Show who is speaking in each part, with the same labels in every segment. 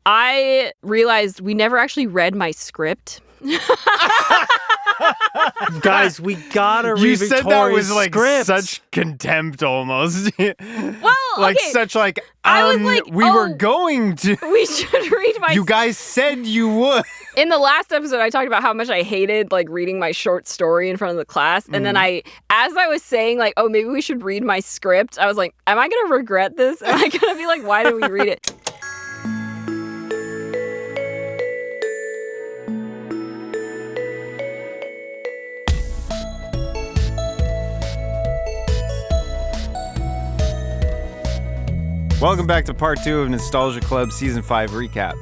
Speaker 1: I realized we never actually read my script.
Speaker 2: Guys, we gotta read
Speaker 3: You said that was like
Speaker 2: script.
Speaker 3: such contempt almost.
Speaker 1: Well,
Speaker 3: like
Speaker 1: okay.
Speaker 3: such like
Speaker 1: I was like,
Speaker 3: we were going to.
Speaker 1: We should read my
Speaker 3: You guys said you would.
Speaker 1: In the last episode, I talked about how much I hated like reading my short story in front of the class. And then as I was saying like, oh, maybe we should read my script, I was like, am I going to regret this? Am I going to be like, why did we read it?
Speaker 3: Welcome back to part 2 of Nostalgia Club Season 5 recap.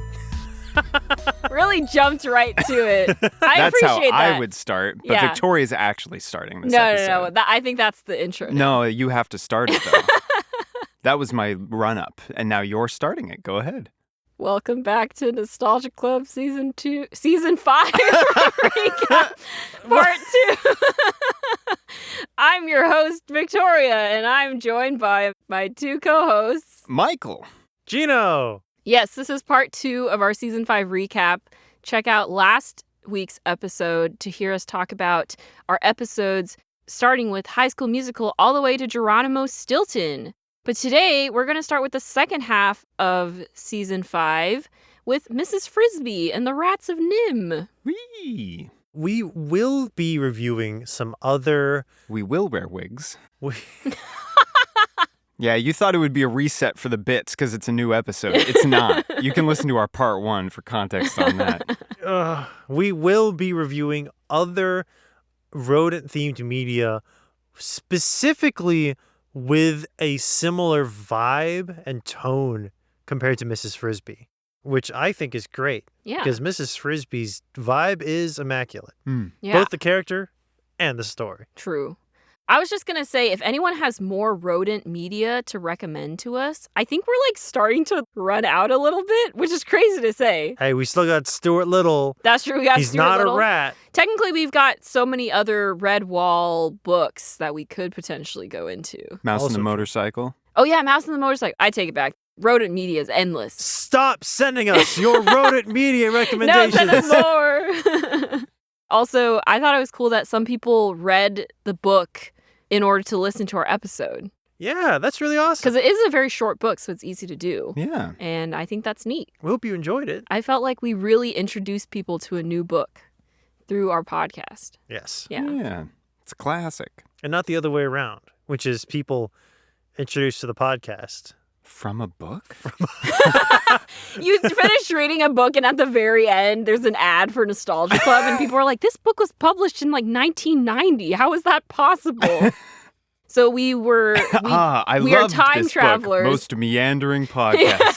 Speaker 1: Really jumped right to it. I
Speaker 3: That's
Speaker 1: appreciate
Speaker 3: how
Speaker 1: that.
Speaker 3: I would start, but
Speaker 1: Yeah.
Speaker 3: Victoria's actually starting this
Speaker 1: No.
Speaker 3: episode.
Speaker 1: I think that's the intro.
Speaker 3: No, you have to start it, though. That was my run-up, and now you're starting it. Go ahead.
Speaker 1: Welcome back to Nostalgia Club Season 5 recap, Part 2. I'm your host, Victoria, and I'm joined by my two co-hosts.
Speaker 3: Michael.
Speaker 2: Jino.
Speaker 1: Yes, this is Part 2 of our Season 5 recap. Check out last week's episode to hear us talk about our episodes starting with High School Musical all the way to Geronimo Stilton. But today, we're going to start with the second half of Season 5 with Mrs. Frisby and the Rats of NIMH.
Speaker 3: Whee!
Speaker 2: We will be reviewing some other...
Speaker 3: We will wear wigs. Yeah, you thought it would be a reset for the bits because it's a new episode. It's not. You can listen to our part 1 for context on that.
Speaker 2: We will be reviewing other rodent-themed media, specifically with a similar vibe and tone compared to Mrs. Frisby, which I think is great.
Speaker 1: Yeah.
Speaker 2: Because Mrs. Frisby's vibe is immaculate.
Speaker 1: Yeah.
Speaker 2: Both the character and the story.
Speaker 1: True. I was just going to say, if anyone has more rodent media to recommend to us, I think we're like starting to run out a little bit, which is crazy to say.
Speaker 2: Hey, we still got Stuart Little.
Speaker 1: That's true. We got
Speaker 2: He's
Speaker 1: Stuart
Speaker 2: not
Speaker 1: Little.
Speaker 2: a rat.
Speaker 1: Technically, we've got so many other Redwall books that we could potentially go into.
Speaker 3: Mouse
Speaker 2: Also
Speaker 3: and the
Speaker 2: true.
Speaker 3: Motorcycle.
Speaker 1: Oh, yeah, Mouse and the Motorcycle. I take it back. Rodent media is endless.
Speaker 2: Stop sending us your rodent media
Speaker 1: No,
Speaker 2: recommendations.
Speaker 1: send us more. Also, I thought it was cool that some people read the book in order to listen to our episode.
Speaker 2: Yeah, that's really awesome.
Speaker 1: Because it is a very short book, so it's easy to do.
Speaker 3: Yeah.
Speaker 1: And I think that's neat.
Speaker 2: We hope you enjoyed it.
Speaker 1: I felt like we really introduced people to a new book through our podcast.
Speaker 2: Yes.
Speaker 1: Yeah.
Speaker 3: It's a classic.
Speaker 2: And not the other way around, which is people introduced to the podcast.
Speaker 3: From a book?
Speaker 1: You finish reading a book, and at the very end, there's an ad for Nostalgia Club, and people are like, this book was published in like 1990. How is that possible? So we are time
Speaker 3: this
Speaker 1: travelers.
Speaker 3: Book. Most meandering podcast.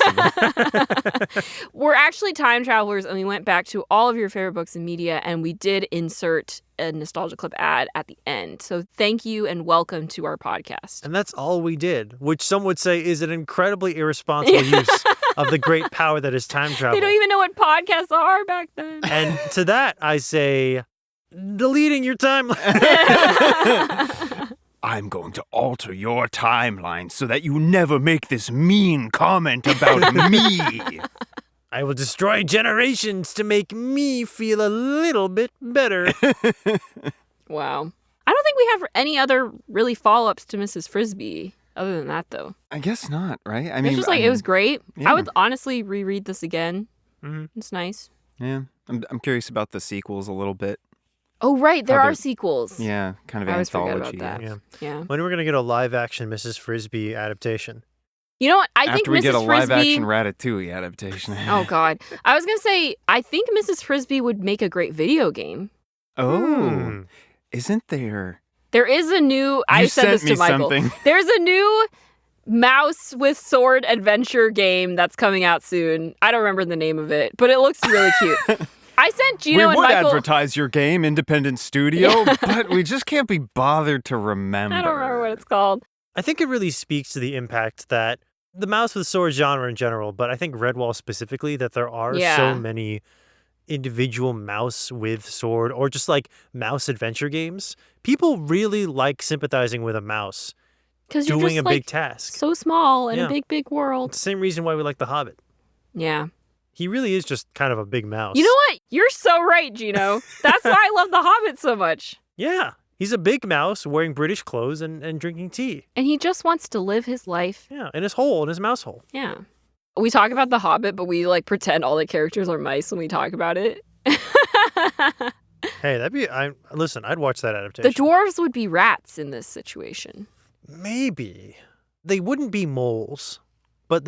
Speaker 1: We're actually time travelers, and we went back to all of your favorite books and media, and we did insert a Nostalgia Club ad at the end. So thank you and welcome to our podcast.
Speaker 2: And that's all we did, which some would say is an incredibly irresponsible use of the great power that is time travel.
Speaker 1: They don't even know what podcasts are back then.
Speaker 2: And to that, I say, deleting your timeline.
Speaker 3: I'm going to alter your timeline so that you never make this mean comment about me.
Speaker 2: I will destroy generations to make me feel a little bit better.
Speaker 1: Wow. I don't think we have any other really follow-ups to Mrs. Frisby other than that, though.
Speaker 3: I guess not, right? I
Speaker 1: It's
Speaker 3: mean,
Speaker 1: just like, it was great.
Speaker 3: yeah.
Speaker 1: I would honestly reread this again.
Speaker 2: Mm-hmm.
Speaker 1: It's nice.
Speaker 3: Yeah. I'm curious about the sequels a little bit.
Speaker 1: Oh, right. There
Speaker 3: How
Speaker 1: are
Speaker 3: the-
Speaker 1: sequels.
Speaker 3: Yeah, kind of
Speaker 1: I always forget about
Speaker 3: anthology.
Speaker 1: that.
Speaker 2: Yeah.
Speaker 1: Yeah.
Speaker 2: When are we going to get a live-action Mrs. Frisby adaptation?
Speaker 1: You know what? I
Speaker 3: After
Speaker 1: think
Speaker 3: we
Speaker 1: Mrs.
Speaker 3: get a
Speaker 1: Frisby...
Speaker 3: live-action Ratatouille adaptation.
Speaker 1: Oh, God. I was going to say, I think Mrs. Frisby would make a great video game.
Speaker 3: Oh, isn't there?
Speaker 1: There is a new... I
Speaker 3: You
Speaker 1: said
Speaker 3: sent
Speaker 1: this to
Speaker 3: me
Speaker 1: Michael.
Speaker 3: something.
Speaker 1: There's a new mouse with sword adventure game that's coming out soon. I don't remember the name of it, but it looks really cute. I sent Jino
Speaker 3: we
Speaker 1: and
Speaker 3: would
Speaker 1: Michael...
Speaker 3: advertise your game, independent studio, but we just can't be bothered to remember.
Speaker 1: I don't remember what it's called.
Speaker 2: I think it really speaks to the impact that the mouse with sword genre in general, but I think Redwall specifically, that there are so many individual mouse with sword or just like mouse adventure games. People really like sympathizing with a mouse
Speaker 1: Because you're
Speaker 2: doing
Speaker 1: just
Speaker 2: a big
Speaker 1: like
Speaker 2: task.
Speaker 1: so small in
Speaker 2: Yeah.
Speaker 1: a big, big world.
Speaker 2: It's the same reason why we like The Hobbit.
Speaker 1: Yeah.
Speaker 2: He really is just kind of a big mouse.
Speaker 1: You know what? You're so right, Jino. That's why I love The Hobbit so much.
Speaker 2: Yeah. He's a big mouse wearing British clothes and drinking tea.
Speaker 1: And he just wants to live his life.
Speaker 2: Yeah, in his mouse hole.
Speaker 1: Yeah. We talk about The Hobbit, but we like pretend all the characters are mice when we talk about it.
Speaker 2: Hey, listen, I'd watch that adaptation.
Speaker 1: The dwarves would be rats in this situation.
Speaker 2: Maybe. They wouldn't be moles, but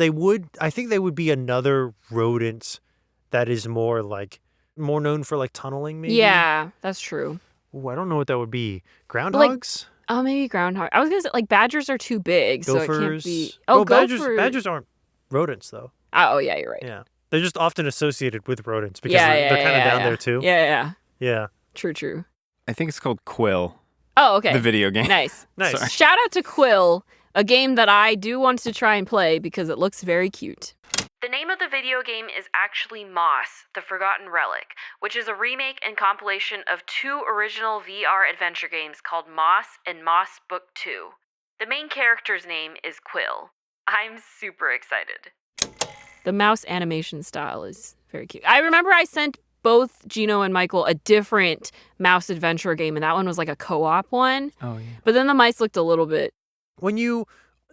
Speaker 2: I think they would be another rodent that is more known for like tunneling, maybe.
Speaker 1: Yeah, that's true.
Speaker 2: Ooh, I don't know what that would be. Groundhogs?
Speaker 1: Maybe groundhog. I was going to say, like, badgers are too big,
Speaker 2: Gophers.
Speaker 1: so it can't be...
Speaker 2: Oh,
Speaker 1: gophers.
Speaker 2: Badgers aren't rodents, though.
Speaker 1: Oh, yeah, you're right.
Speaker 2: Yeah. They're just often associated with rodents because they're kind of down there, too.
Speaker 1: Yeah.
Speaker 2: Yeah.
Speaker 1: True.
Speaker 3: I think it's called Quill.
Speaker 1: Oh, okay.
Speaker 3: The video game.
Speaker 1: Nice.
Speaker 2: Sorry.
Speaker 1: Shout out to Quill, a game that I do want to try and play because it looks very cute. The name of the video game is actually Moss, The Forgotten Relic, which is a remake and compilation of 2 original VR adventure games called Moss and Moss Book 2. The main character's name is Quill. I'm super excited. The mouse animation style is very cute. I remember I sent both Jino and Michael a different mouse adventure game, and that one was like a co-op one.
Speaker 3: Oh, yeah.
Speaker 1: But then the mice looked a little bit...
Speaker 2: When you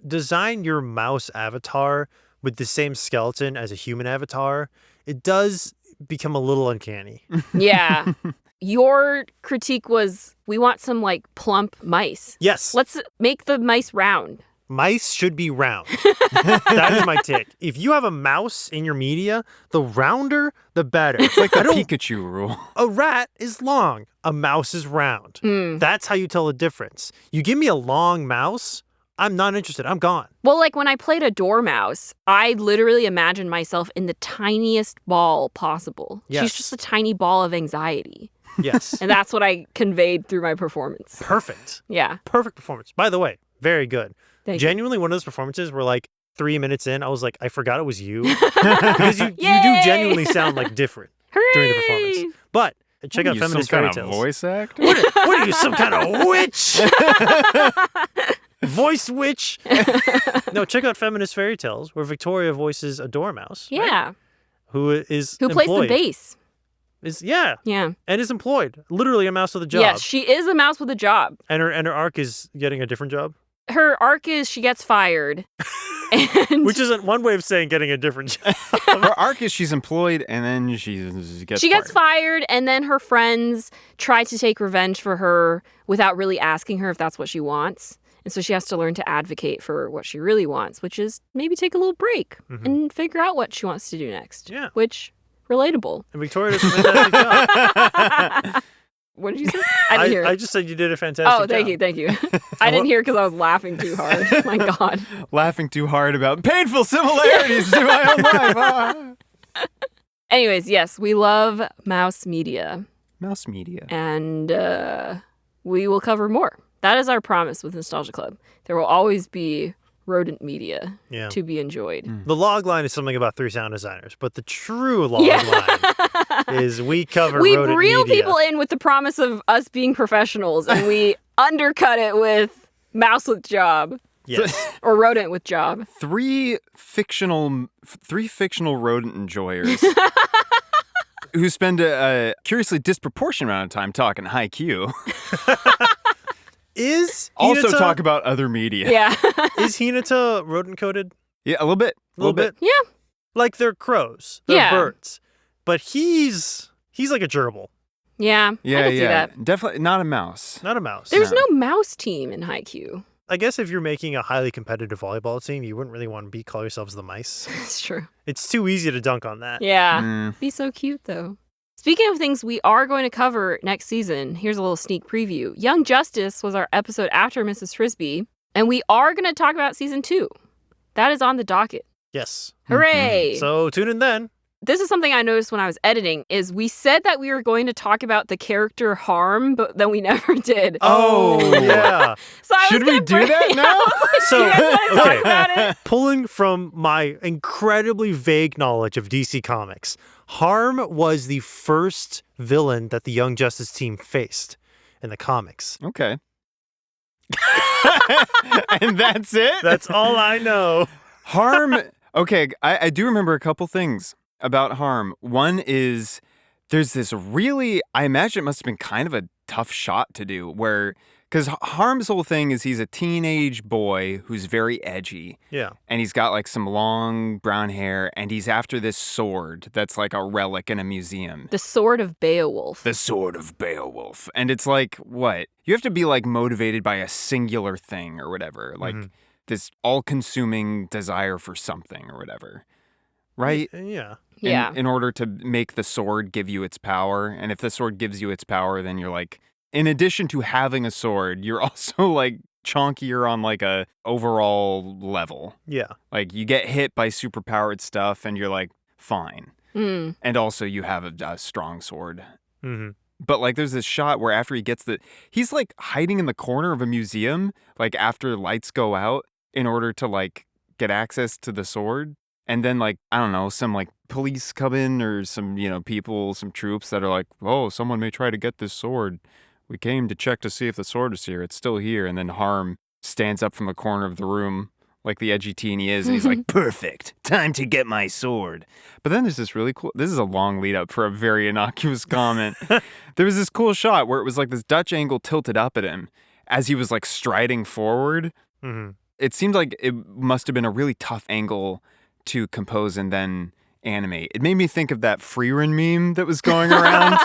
Speaker 2: design your mouse avatar with the same skeleton as a human avatar, it does become a little uncanny.
Speaker 1: Yeah. Your critique was, we want some like plump mice.
Speaker 2: Yes.
Speaker 1: Let's make the mice round.
Speaker 2: Mice should be round. That is my take. If you have a mouse in your media, the rounder, the better.
Speaker 3: It's like the Pikachu rule.
Speaker 2: A rat is long. A mouse is round. That's how you tell the difference. You give me a long mouse, I'm not interested. I'm gone.
Speaker 1: Well, like when I played a dormouse, I literally imagined myself in the tiniest ball possible.
Speaker 2: Yes.
Speaker 1: She's just a tiny ball of anxiety.
Speaker 2: Yes.
Speaker 1: And that's what I conveyed through my performance.
Speaker 2: Perfect.
Speaker 1: Yeah.
Speaker 2: Perfect performance. By the way, very good.
Speaker 1: Thank
Speaker 2: Genuinely, one of those performances where like 3 minutes in, I was like, I forgot it was you. Because you do genuinely sound like different during the performance. But check out Feminist Fairy Tales.
Speaker 3: Some kind of voice actor?
Speaker 2: What are you, some kind of witch? Voice witch? No, check out Feminist Fairy Tales, where Victoria voices a dormouse.
Speaker 1: Yeah.
Speaker 2: Right? Who plays
Speaker 1: the bass.
Speaker 2: Yeah.
Speaker 1: Yeah.
Speaker 2: And is employed. Literally a mouse with a job.
Speaker 1: Yes, she is a mouse with a job.
Speaker 2: And her arc is getting a different job.
Speaker 1: Her arc is she gets fired. And
Speaker 2: which isn't one way of saying getting a different job.
Speaker 3: Her arc is she's employed and then she gets
Speaker 1: fired, and then her friends try to take revenge for her without really asking her if that's what she wants. And so she has to learn to advocate for what she really wants, which is maybe take a little break and figure out what she wants to do next.
Speaker 2: Yeah.
Speaker 1: Which, relatable.
Speaker 2: And Victoria does a fantastic job.
Speaker 1: What did you say? I didn't hear.
Speaker 2: I just said you did a fantastic job.
Speaker 1: Oh, thank you. I didn't hear because I was laughing too hard. My God.
Speaker 3: Laughing too hard about painful similarities to my own life.
Speaker 1: Anyways, yes, we love mouse media.
Speaker 3: Mouse media.
Speaker 1: And we will cover more. That is our promise with Nostalgia Club. There will always be rodent media to be enjoyed.
Speaker 2: The log line is something about 3 sound designers, but the true log line is we cover rodent media.
Speaker 1: We reel people in with the promise of us being professionals, and we undercut it with mouse with job.
Speaker 2: Yes.
Speaker 1: Or rodent with job.
Speaker 3: 3 fictional rodent enjoyers who spend a curiously disproportionate amount of time talking haiku. Also talk about other media.
Speaker 1: Yeah.
Speaker 2: Is Hinata rodent coded?
Speaker 3: Yeah, a little bit.
Speaker 2: A little bit?
Speaker 1: Yeah.
Speaker 2: Like they're crows. They're birds. But he's like a gerbil.
Speaker 1: Yeah. I can see that.
Speaker 3: Definitely not a mouse.
Speaker 2: Not a mouse.
Speaker 1: There's no mouse team in Haikyuu.
Speaker 2: I guess if you're making a highly competitive volleyball team, you wouldn't really want to call yourselves the mice.
Speaker 1: That's true.
Speaker 2: It's too easy to dunk on that.
Speaker 1: Yeah. Be so cute, though. Speaking of things we are going to cover next season, here's a little sneak preview. Young Justice was our episode after Mrs. Frisby, and we are going to talk about season 2. That is on the docket.
Speaker 2: Yes.
Speaker 1: Hooray!
Speaker 2: So tune in then.
Speaker 1: This is something I noticed when I was editing, is we said that we were going to talk about the character Harm, but then we never did.
Speaker 2: Oh, yeah.
Speaker 1: So
Speaker 3: Should we do that now?
Speaker 1: Do you guys want to talk about it?
Speaker 2: Pulling from my incredibly vague knowledge of DC Comics, Harm was the first villain that the Young Justice team faced in the comics.
Speaker 3: Okay. And that's it?
Speaker 2: That's all I know.
Speaker 3: Harm. Okay, I do remember a couple things. about Harm. One is there's this really, I imagine it must have been kind of a tough shot to do where, because Harm's whole thing is he's a teenage boy who's very edgy.
Speaker 2: Yeah.
Speaker 3: And he's got like some long brown hair and he's after this sword that's like a relic in a museum.
Speaker 1: The Sword of Beowulf.
Speaker 3: The Sword of Beowulf. And it's like, what? You have to be like motivated by a singular thing or whatever. Like this all-consuming desire for something or whatever. Right?
Speaker 2: Yeah.
Speaker 1: Yeah.
Speaker 3: In order to make the sword give you its power. And if the sword gives you its power, then you're like, in addition to having a sword, you're also like chonkier on like a overall level.
Speaker 2: Yeah.
Speaker 3: Like you get hit by superpowered stuff and you're like, fine. And also you have a strong sword. But like there's this shot where after he gets he's like hiding in the corner of a museum, like after lights go out in order to like get access to the sword. And then like, I don't know, some like police come in or some, people, some troops that are like, oh, someone may try to get this sword. We came to check to see if the sword is here. It's still here. And then Harm stands up from the corner of the room like the edgy teen he is. And he's like, perfect. Time to get my sword. But then there's this really cool, this is a long lead up for a very innocuous comment. There was this cool shot where it was like this Dutch angle tilted up at him as he was like striding forward. It seemed like it must have been a really tough angle to compose and then animate. It made me think of that Freerun meme that was going around.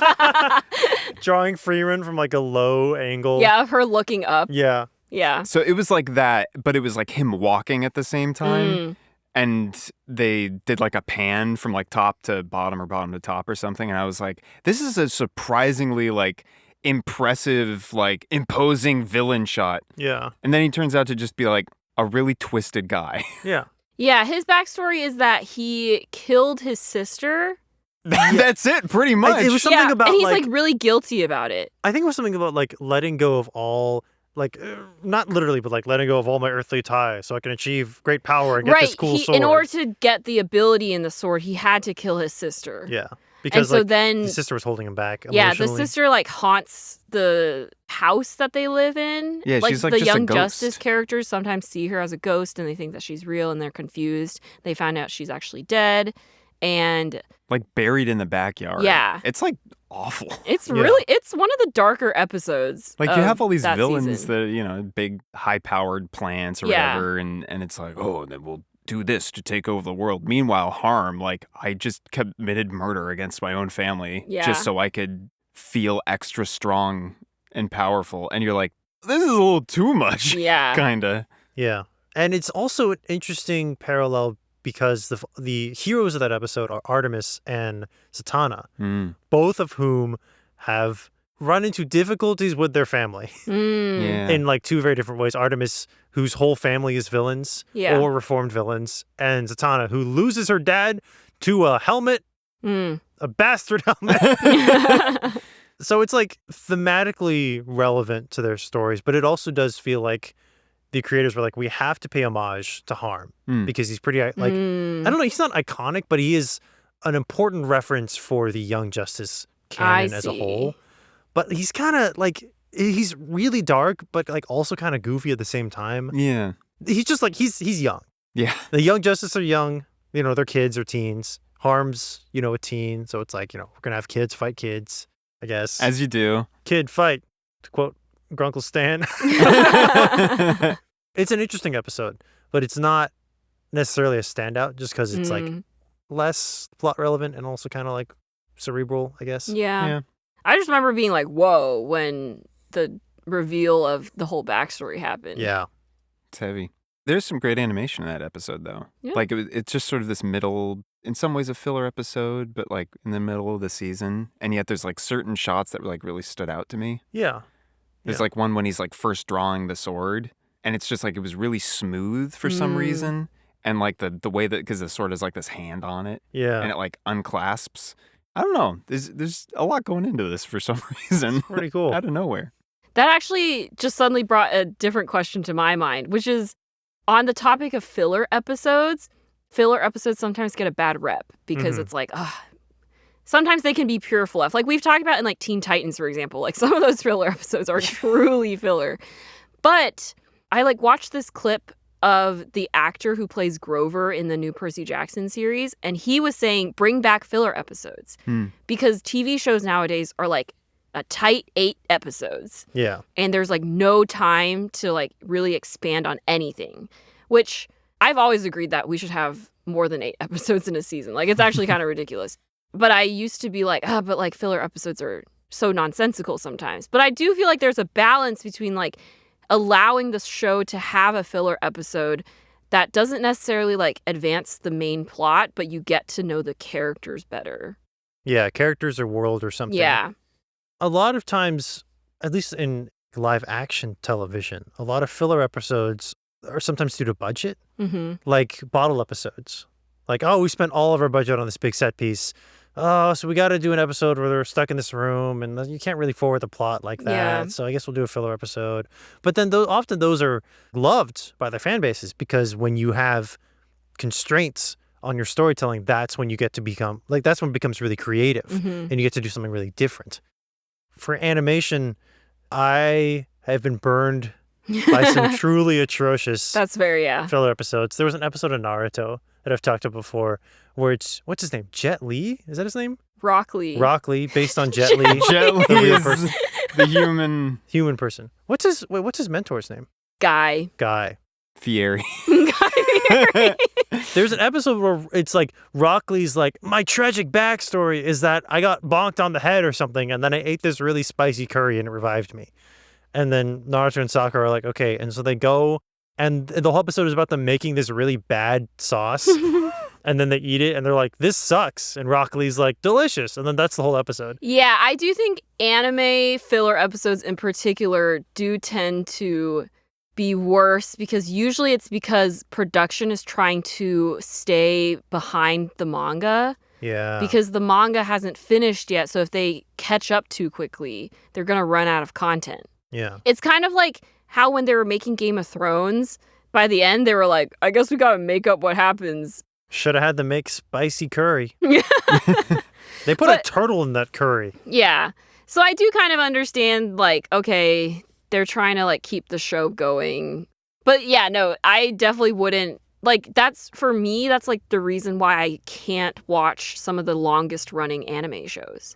Speaker 2: Drawing Freerun from like a low angle.
Speaker 1: Yeah, of her looking up.
Speaker 2: Yeah.
Speaker 1: Yeah.
Speaker 3: So it was like that, but it was like him walking at the same time. And they did like a pan from like top to bottom or bottom to top or something. And I was like, this is a surprisingly like impressive, like imposing villain shot.
Speaker 2: Yeah.
Speaker 3: And then he turns out to just be like a really twisted guy.
Speaker 2: Yeah.
Speaker 1: Yeah, his backstory is that he killed his sister.
Speaker 3: That's it, pretty much.
Speaker 2: It was something about
Speaker 1: and he's like really guilty about it.
Speaker 2: I think it was something about like letting go of all, like not literally, but like letting go of all my earthly ties so I can achieve great power and get this cool sword.
Speaker 1: In order to get the ability in the sword, he had to kill his sister.
Speaker 2: Yeah. Because
Speaker 1: so
Speaker 2: like,
Speaker 1: then
Speaker 2: his sister was holding him back emotionally.
Speaker 1: Yeah, the sister like haunts the house that they live in.
Speaker 3: Yeah, she's like
Speaker 1: the
Speaker 3: just a
Speaker 1: Young
Speaker 3: ghost.
Speaker 1: Justice characters sometimes see her as a ghost and they think that she's real and they're confused. They find out she's actually dead and
Speaker 3: like buried in the backyard.
Speaker 1: Yeah.
Speaker 3: It's like awful.
Speaker 1: It's really, it's one of the darker episodes.
Speaker 3: Like you have all these villains
Speaker 1: season.
Speaker 3: that, big high-powered plants or whatever, and it's like, oh, then we'll do this to take over the world. Meanwhile, Harm, like, I just committed murder against my own family just so I could feel extra strong and powerful. And you're like, this is a little too much.
Speaker 1: Yeah.
Speaker 3: Kinda.
Speaker 2: Yeah. And it's also an interesting parallel because the heroes of that episode are Artemis and Zatanna, both of whom have run into difficulties with their family in like two very different ways. Artemis, whose whole family is villains or reformed villains, and Zatanna, who loses her dad to a helmet, a bastard helmet. So it's like thematically relevant to their stories, but it also does feel like the creators were like, we have to pay homage to Harm because he's pretty like, I don't know, he's not iconic, but he is an important reference for the Young Justice canon as a whole. But he's kind of like, he's really dark, but like also kind of goofy at the same time.
Speaker 3: Yeah.
Speaker 2: He's just like, he's young.
Speaker 3: Yeah.
Speaker 2: The Young Justice are young, they're kids or teens. Harm's, a teen. So it's like, we're going to have kids fight kids, I guess.
Speaker 3: As you do.
Speaker 2: Kid fight, to quote Grunkle Stan. It's an interesting episode, but it's not necessarily a standout just because it's like less plot relevant and also kind of like cerebral, I guess.
Speaker 1: Yeah. I just remember being like, whoa, when the reveal of the whole backstory happened.
Speaker 2: Yeah.
Speaker 3: It's heavy. There's some great animation in that episode, though.
Speaker 1: Yeah.
Speaker 3: Like, it's just sort of this middle, in some ways a filler episode, but like in the middle of the season. And yet there's like certain shots that like really stood out to me.
Speaker 2: Yeah.
Speaker 3: There's like one when he's like first drawing the sword. And it's just like, it was really smooth for some reason. And like the way that, because the sword has like this hand on it.
Speaker 2: Yeah.
Speaker 3: And it like unclasps. I don't know. There's a lot going into this for some reason.
Speaker 2: Pretty cool.
Speaker 3: Out of nowhere.
Speaker 1: That actually just suddenly brought a different question to my mind, which is on the topic of filler episodes sometimes get a bad rep because it's like, sometimes they can be pure fluff. Like we've talked about in like Teen Titans, for example, like some of those filler episodes are truly filler. But I like watched this clip of the actor who plays Grover in the new Percy Jackson series, and he was saying bring back filler episodes because TV shows nowadays are like a tight 8 episodes.
Speaker 2: Yeah.
Speaker 1: And there's like no time to like really expand on anything, which I've always agreed that we should have more than 8 episodes in a season. Like, it's actually kind of ridiculous. But I used to be like, but like filler episodes are so nonsensical sometimes. But I do feel like there's a balance between like allowing the show to have a filler episode that doesn't necessarily like advance the main plot, but you get to know the characters better.
Speaker 2: Yeah, characters or world or something.
Speaker 1: Yeah.
Speaker 2: A lot of times, at least in live action television, a lot of filler episodes are sometimes due to budget, like bottle episodes. Like, we spent all of our budget on this big set piece. So we got to do an episode where they're stuck in this room and you can't really forward the plot like that. Yeah. So I guess we'll do a filler episode. But then often those are loved by their fan bases because when you have constraints on your storytelling, that's when you get to become, like, that's when it becomes really creative and you get to do something really different. For animation, I have been burned by some truly atrocious filler episodes. There was an episode of Naruto that I've talked about before where it's, what's his name? Jet Li? Is that his name?
Speaker 1: Rock Lee.
Speaker 2: Rock Lee, based on Jet Li.
Speaker 3: Jet Li is the human
Speaker 2: person. What's his mentor's name?
Speaker 1: Guy
Speaker 3: Fieri.
Speaker 2: There's an episode where it's like Rock Lee's like, my tragic backstory is that I got bonked on the head or something, and then I ate this really spicy curry and it revived me. And then Naruto and Sakura are like, okay. And so they go, and the whole episode is about them making this really bad sauce. And then they eat it, and they're like, this sucks. And Rock Lee's like, delicious. And then that's the whole episode.
Speaker 1: Yeah, I do think anime filler episodes in particular do tend to be worse because usually it's because production is trying to stay behind the manga.
Speaker 2: Yeah.
Speaker 1: Because the manga hasn't finished yet. So if they catch up too quickly, they're going to run out of content.
Speaker 2: Yeah.
Speaker 1: It's kind of like how when they were making Game of Thrones, by the end, they were like, I guess we got to make up what happens.
Speaker 2: Should have had them make spicy curry. They put a turtle in that curry.
Speaker 1: Yeah. So I do kind of understand, like, okay, they're trying to, like, keep the show going. But yeah, no, I definitely wouldn't. Like, that's, for me, that's, like, the reason why I can't watch some of the longest running anime shows.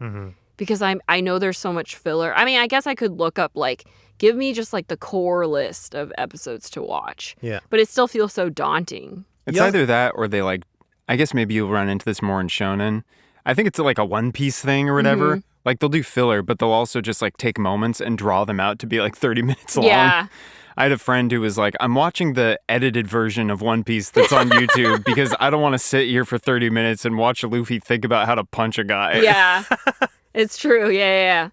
Speaker 1: Because I know there's so much filler. I mean, I guess I could look up, like, give me just, like, the core list of episodes to watch.
Speaker 2: Yeah.
Speaker 1: But it still feels so daunting.
Speaker 3: It's either that or they, like, I guess maybe you'll run into this more in shonen. I think it's like a One Piece thing or whatever. Like, they'll do filler, but they'll also just, like, take moments and draw them out to be, like, 30 minutes long.
Speaker 1: Yeah.
Speaker 3: I had a friend who was like, I'm watching the edited version of One Piece that's on YouTube because I don't want to sit here for 30 minutes and watch Luffy think about how to punch a guy.
Speaker 1: Yeah. It's true. Yeah.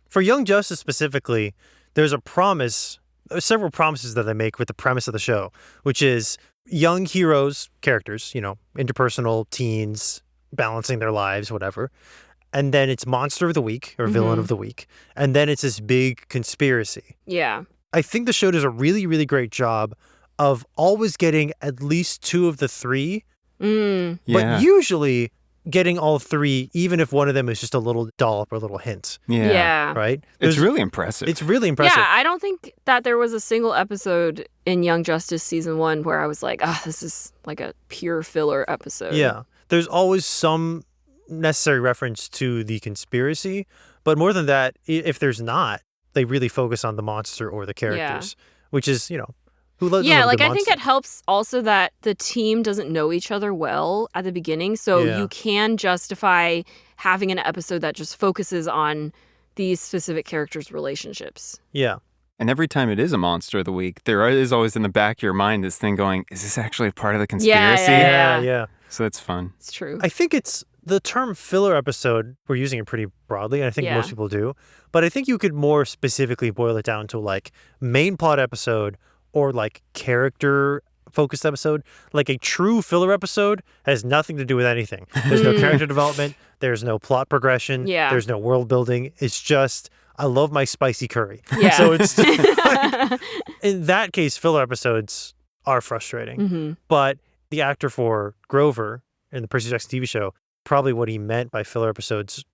Speaker 2: For Young Justice specifically, there's several promises that they make with the premise of the show, which is young heroes, characters, interpersonal teens, balancing their lives, whatever. And then it's Monster of the Week or Villain of the Week. And then it's this big conspiracy.
Speaker 1: Yeah.
Speaker 2: I think the show does a really, really great job of always getting at least 2 of the 3. But usually getting all 3, even if one of them is just a little dollop or a little hint.
Speaker 1: Yeah.
Speaker 2: Right?
Speaker 3: It's really impressive.
Speaker 2: It's really impressive.
Speaker 1: Yeah, I don't think that there was a single episode in Young Justice Season 1 where I was like, this is like a pure filler episode.
Speaker 2: Yeah. There's always some necessary reference to the conspiracy. But more than that, if there's not, they really focus on the monster or the characters, which is, who loves
Speaker 1: like I
Speaker 2: monster?
Speaker 1: think it helps also that the team doesn't know each other well at the beginning. So you can justify having an episode that just focuses on these specific characters' relationships.
Speaker 2: Yeah.
Speaker 3: And every time it is a Monster of the Week, there is always in the back of your mind this thing going, is this actually part of the conspiracy?
Speaker 2: Yeah.
Speaker 3: So it's fun.
Speaker 1: It's true.
Speaker 2: I think it's the term filler episode, we're using it pretty broadly, and I think most people do. But I think you could more specifically boil it down to like main plot episode or like character focused episode. Like a true filler episode has nothing to do with anything. There's no character development. There's no plot progression.
Speaker 1: Yeah.
Speaker 2: There's no world building. It's just, I love my spicy curry.
Speaker 1: Yeah.
Speaker 2: So it's in that case, filler episodes are frustrating. But the actor for Grover in the Percy Jackson TV show, probably what he meant by filler episodes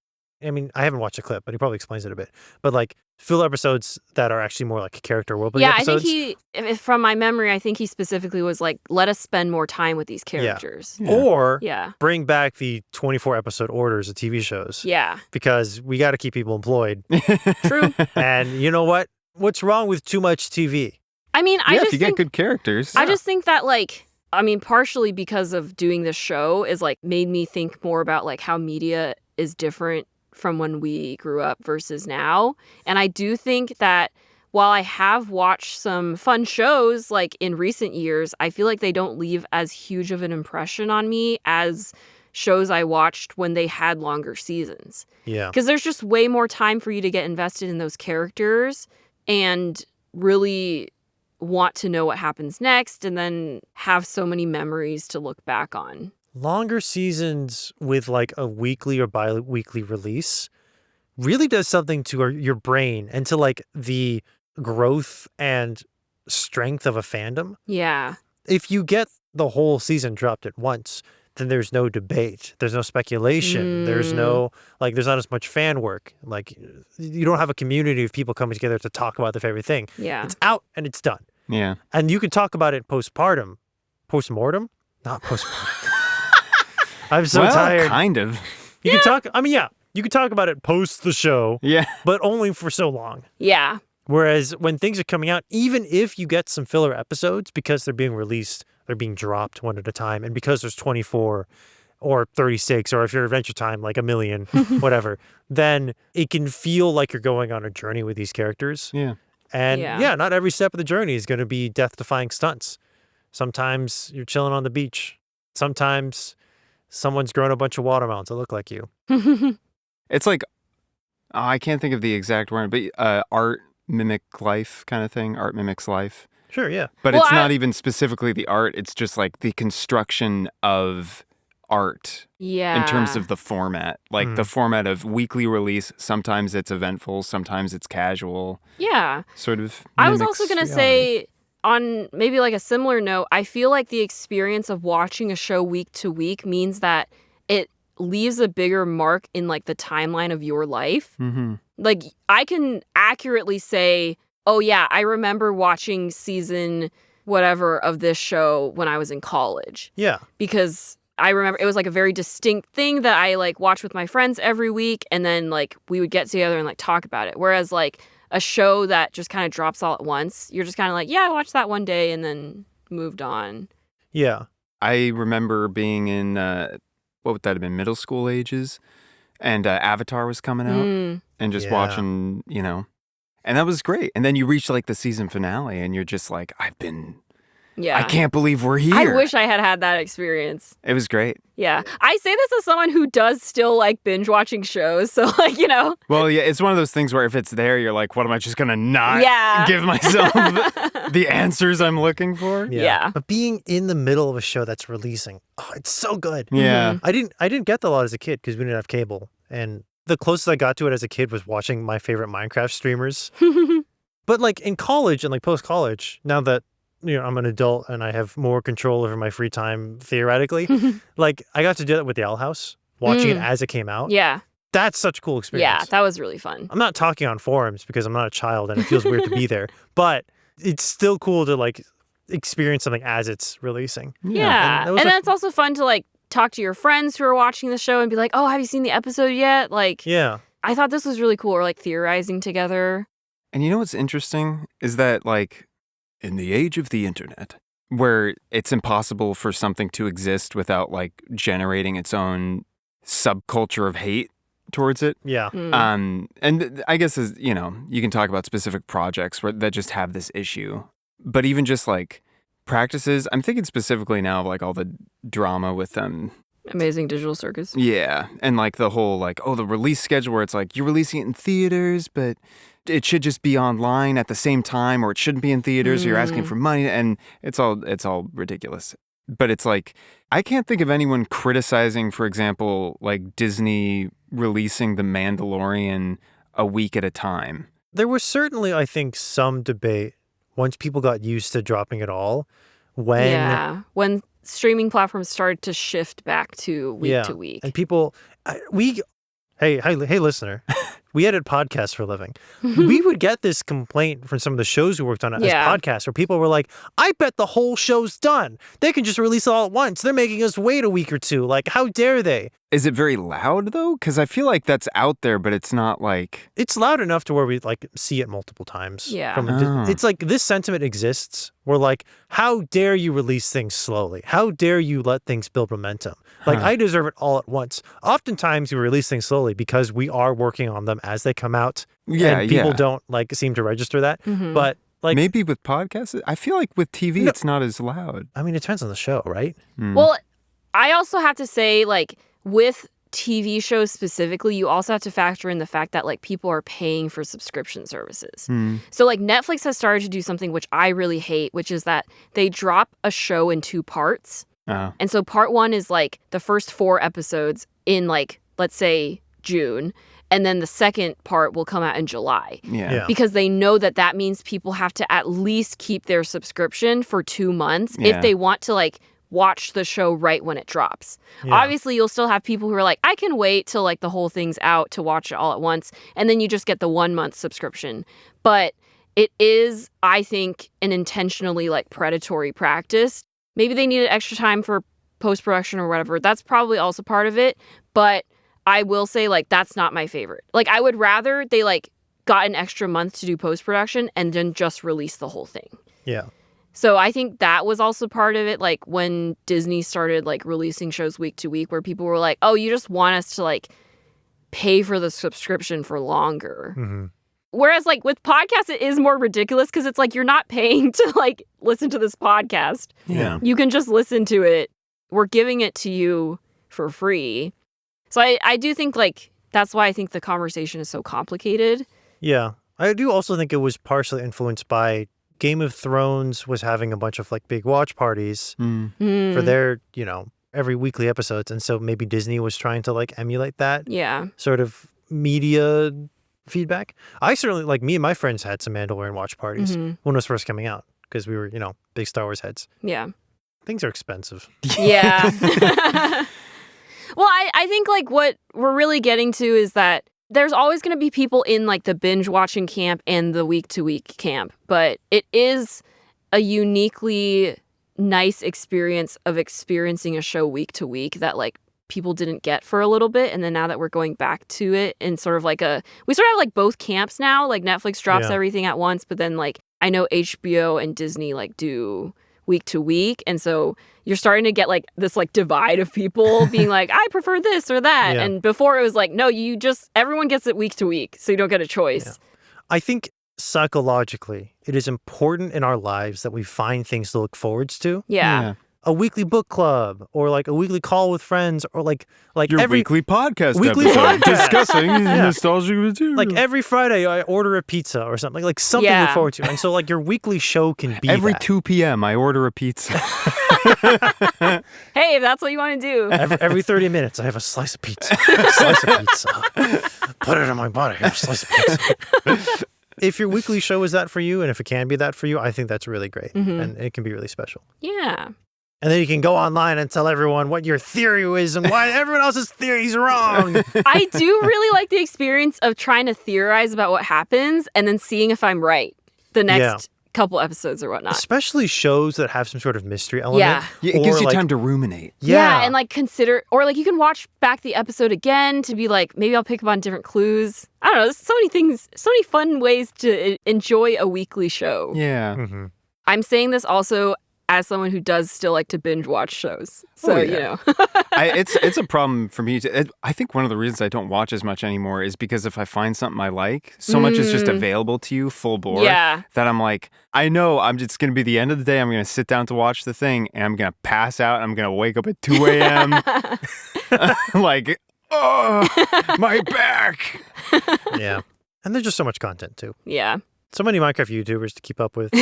Speaker 2: I mean, I haven't watched a clip, but he probably explains it a bit. But like filler episodes that are actually more like character world-building episodes.
Speaker 1: I think from my memory, I think he specifically was like, let us spend more time with these characters.
Speaker 2: Yeah. Or bring back the 24 episode orders of TV shows.
Speaker 1: Yeah.
Speaker 2: Because we got to keep people employed.
Speaker 1: True.
Speaker 2: And you know what? What's wrong with too much TV?
Speaker 1: I mean, I just
Speaker 3: if you get good characters.
Speaker 1: I just think that like, I mean, partially because of doing this show is like made me think more about like how media is different from when we grew up versus now. And I do think that while I have watched some fun shows like in recent years, I feel like they don't leave as huge of an impression on me as shows I watched when they had longer seasons.
Speaker 2: Yeah.
Speaker 1: Because there's just way more time for you to get invested in those characters and really want to know what happens next and then have so many memories to look back on.
Speaker 2: Longer seasons with like a weekly or bi-weekly release really does something to your brain and to like the growth and strength of a fandom.
Speaker 1: Yeah.
Speaker 2: If you get the whole season dropped at once, then there's no debate. There's no speculation. There's no, like, there's not as much fan work. Like, you don't have a community of people coming together to talk about their favorite thing.
Speaker 1: Yeah.
Speaker 2: It's out and it's done.
Speaker 3: Yeah.
Speaker 2: And you can talk about it postmortem. Not postpartum. I'm so tired.
Speaker 3: Kind of.
Speaker 2: You can talk, I mean, yeah, you can talk about it post the show.
Speaker 3: Yeah.
Speaker 2: But only for so long.
Speaker 1: Yeah.
Speaker 2: Whereas when things are coming out, even if you get some filler episodes because they're being released, they're being dropped one at a time, and because there's 24 or 36, or if you're Adventure Time, like a million, whatever, then it can feel like you're going on a journey with these characters.
Speaker 3: Yeah.
Speaker 2: And not every step of the journey is going to be death-defying stunts. Sometimes you're chilling on the beach. Sometimes someone's grown a bunch of watermelons that look like you.
Speaker 3: It's like, I can't think of the exact word, but art mimic life kind of thing. Art mimics life.
Speaker 2: Sure, yeah.
Speaker 3: But it's not even specifically the art. It's just like the construction of art in terms of the format. Like the format of weekly release. Sometimes it's eventful. Sometimes it's casual.
Speaker 1: Yeah.
Speaker 3: Sort of.
Speaker 1: I was also going to say, on maybe like a similar note, I feel like the experience of watching a show week to week means that it leaves a bigger mark in like the timeline of your life.
Speaker 3: Mm-hmm.
Speaker 1: Like I can accurately say, oh yeah, I remember watching season whatever of this show when I was in college.
Speaker 2: Yeah.
Speaker 1: Because I remember it was like a very distinct thing that I like watched with my friends every week, and then like we would get together and like talk about it. Whereas like a show that just kind of drops all at once, you're just kind of like, yeah, I watched that one day and then moved on.
Speaker 2: Yeah.
Speaker 3: I remember being in, what would that have been, middle school ages? And Avatar was coming out and just watching, you know, and that was great. And then you reach like the season finale and you're just like, I can't believe we're here.
Speaker 1: I wish I had that experience.
Speaker 3: It was great.
Speaker 1: Yeah. I say this as someone who does still like binge watching shows. So like, you know.
Speaker 3: Well, yeah, it's one of those things where if it's there, you're like, what am I just going to not give myself the answers I'm looking for?
Speaker 1: Yeah.
Speaker 2: But being in the middle of a show that's releasing, it's so good.
Speaker 3: Yeah.
Speaker 2: I didn't get that a lot as a kid because we didn't have cable. And the closest I got to it as a kid was watching my favorite Minecraft streamers. But like in college and like post-college, now that I'm an adult and I have more control over my free time theoretically, like I got to do that with the Owl House, watching it as it came out.
Speaker 1: Yeah.
Speaker 2: That's such a cool experience.
Speaker 1: Yeah, that was really fun.
Speaker 2: I'm not talking on forums because I'm not a child and it feels weird to be there, but it's still cool to like experience something as it's releasing.
Speaker 1: Yeah. And then it's also fun to like talk to your friends who are watching the show and be like, oh, have you seen the episode yet? Like, I thought this was really cool. Or like theorizing together.
Speaker 3: And you know what's interesting is that like in the age of the internet, where it's impossible for something to exist without like generating its own subculture of hate towards it.
Speaker 2: Yeah.
Speaker 3: And I guess as you know, you can talk about specific projects that just have this issue, but even just like practices. I'm thinking specifically now of like all the drama with
Speaker 1: Amazing Digital Circus.
Speaker 3: Yeah, and like the whole like the release schedule where it's like you're releasing it in theaters, but it should just be online at the same time, or it shouldn't be in theaters. You're asking for money, and it's all ridiculous. But it's like I can't think of anyone criticizing, for example, like Disney releasing The Mandalorian a week at a time.
Speaker 2: There was certainly, I think, some debate once people got used to dropping it all.
Speaker 1: When streaming platforms started to shift back to week to week.
Speaker 2: And people, Hey, listener. We edit podcasts for a living. We would get this complaint from some of the shows we worked on as podcasts where people were like, I bet the whole show's done. They can just release it all at once. They're making us wait a week or two. Like, how dare they?
Speaker 3: Is it very loud, though? Because I feel like that's out there, but it's not like...
Speaker 2: It's loud enough to where we, like, see it multiple times.
Speaker 1: Yeah.
Speaker 2: It's like this sentiment exists. We're like, how dare you release things slowly? How dare you let things build momentum? Like, I deserve it all at once. Oftentimes, we release things slowly because we are working on them as they come out. And people don't, like, seem to register that.
Speaker 1: Mm-hmm.
Speaker 2: But, like...
Speaker 3: Maybe with podcasts? I feel like with TV, it's not as loud.
Speaker 2: I mean, it depends on the show, right?
Speaker 1: Well, I also have to say, like... With TV shows specifically, you also have to factor in the fact that like people are paying for subscription services. So like Netflix has started to do something which I really hate, which is that they drop a show in 2 parts. And so part 1 is like the first 4 episodes in like, let's say June. And then the second part will come out in July.
Speaker 2: Yeah.
Speaker 1: Because they know that that means people have to at least keep their subscription for 2 months if they want to like watch the show right when it drops. Obviously, you'll still have people who are like, I can wait till like the whole thing's out to watch it all at once. And then you just get the 1 month subscription. But it is, I think, an intentionally like predatory practice. Maybe they needed extra time for post-production or whatever. That's probably also part of it. But I will say like, that's not my favorite. Like I would rather they like got an extra month to do post-production and then just release the whole thing.
Speaker 2: Yeah.
Speaker 1: So I think that was also part of it, like when Disney started like releasing shows week to week where people were like, oh, you just want us to like pay for the subscription for longer. Whereas like with podcasts, it is more ridiculous because it's like you're not paying to like listen to this podcast.
Speaker 2: Yeah.
Speaker 1: You can just listen to it. We're giving it to you for free. So I do think like that's why I think the conversation is so complicated.
Speaker 2: Yeah. I do also think it was partially influenced by Game of Thrones was having a bunch of like big watch parties for their, you know, every weekly episodes. And so maybe Disney was trying to like emulate that sort of media feedback. I certainly, like me and my friends had some Mandalorian watch parties when it was first coming out because we were, you know, big Star Wars heads.
Speaker 1: Yeah.
Speaker 2: Things are expensive.
Speaker 1: Yeah. Well, I think like what we're really getting to is that there's always going to be people in like the binge watching camp and the week to week camp, but it is a uniquely nice experience of experiencing a show week to week that like people didn't get for a little bit. And then now that we're going back to it in sort of like we sort of have like both camps now, like Netflix drops everything at once, but then like I know HBO and Disney like do week to week. And so you're starting to get like this like divide of people being like, I prefer this or that.
Speaker 2: Yeah.
Speaker 1: And before it was like, no, everyone gets it week to week. So you don't get a choice.
Speaker 2: Yeah. I think psychologically, it is important in our lives that we find things to look forward to.
Speaker 1: Yeah.
Speaker 2: A weekly book club or like a weekly call with friends or like
Speaker 3: your
Speaker 2: every
Speaker 3: weekly podcast
Speaker 2: weekly
Speaker 3: episode
Speaker 2: podcast.
Speaker 3: Discussing nostalgic material.
Speaker 2: Like every Friday I order a pizza or something like something to look forward to. And so like your weekly show can be
Speaker 3: every
Speaker 2: that.
Speaker 3: 2 p.m. I order a pizza.
Speaker 1: Hey, if that's what you want to do.
Speaker 2: Every 30 minutes I have a slice of pizza. Put it on my body. Have a slice of pizza. If your weekly show is that for you and if it can be that for you, I think that's really great and it can be really special.
Speaker 1: Yeah.
Speaker 2: And then you can go online and tell everyone what your theory is and why everyone else's theory is wrong.
Speaker 1: I do really like the experience of trying to theorize about what happens and then seeing if I'm right the next couple episodes or whatnot.
Speaker 2: Especially shows that have some sort of mystery element.
Speaker 1: Yeah.
Speaker 3: It gives you time to ruminate.
Speaker 1: Yeah, and like consider, or like you can watch back the episode again to be like, maybe I'll pick up on different clues. I don't know, there's so many things, so many fun ways to enjoy a weekly show.
Speaker 3: Yeah.
Speaker 2: Mm-hmm.
Speaker 1: I'm saying this also as someone who does still like to binge watch shows. So, you know.
Speaker 3: It's a problem for me. I think one of the reasons I don't watch as much anymore is because if I find something I like, so much is just available to you full bore that I'm like, I know it's going to be the end of the day. I'm going to sit down to watch the thing and I'm going to pass out. I'm going to wake up at 2 a.m. like, oh, my back.
Speaker 2: Yeah. And there's just so much content too.
Speaker 1: Yeah.
Speaker 2: So many Minecraft YouTubers to keep up with.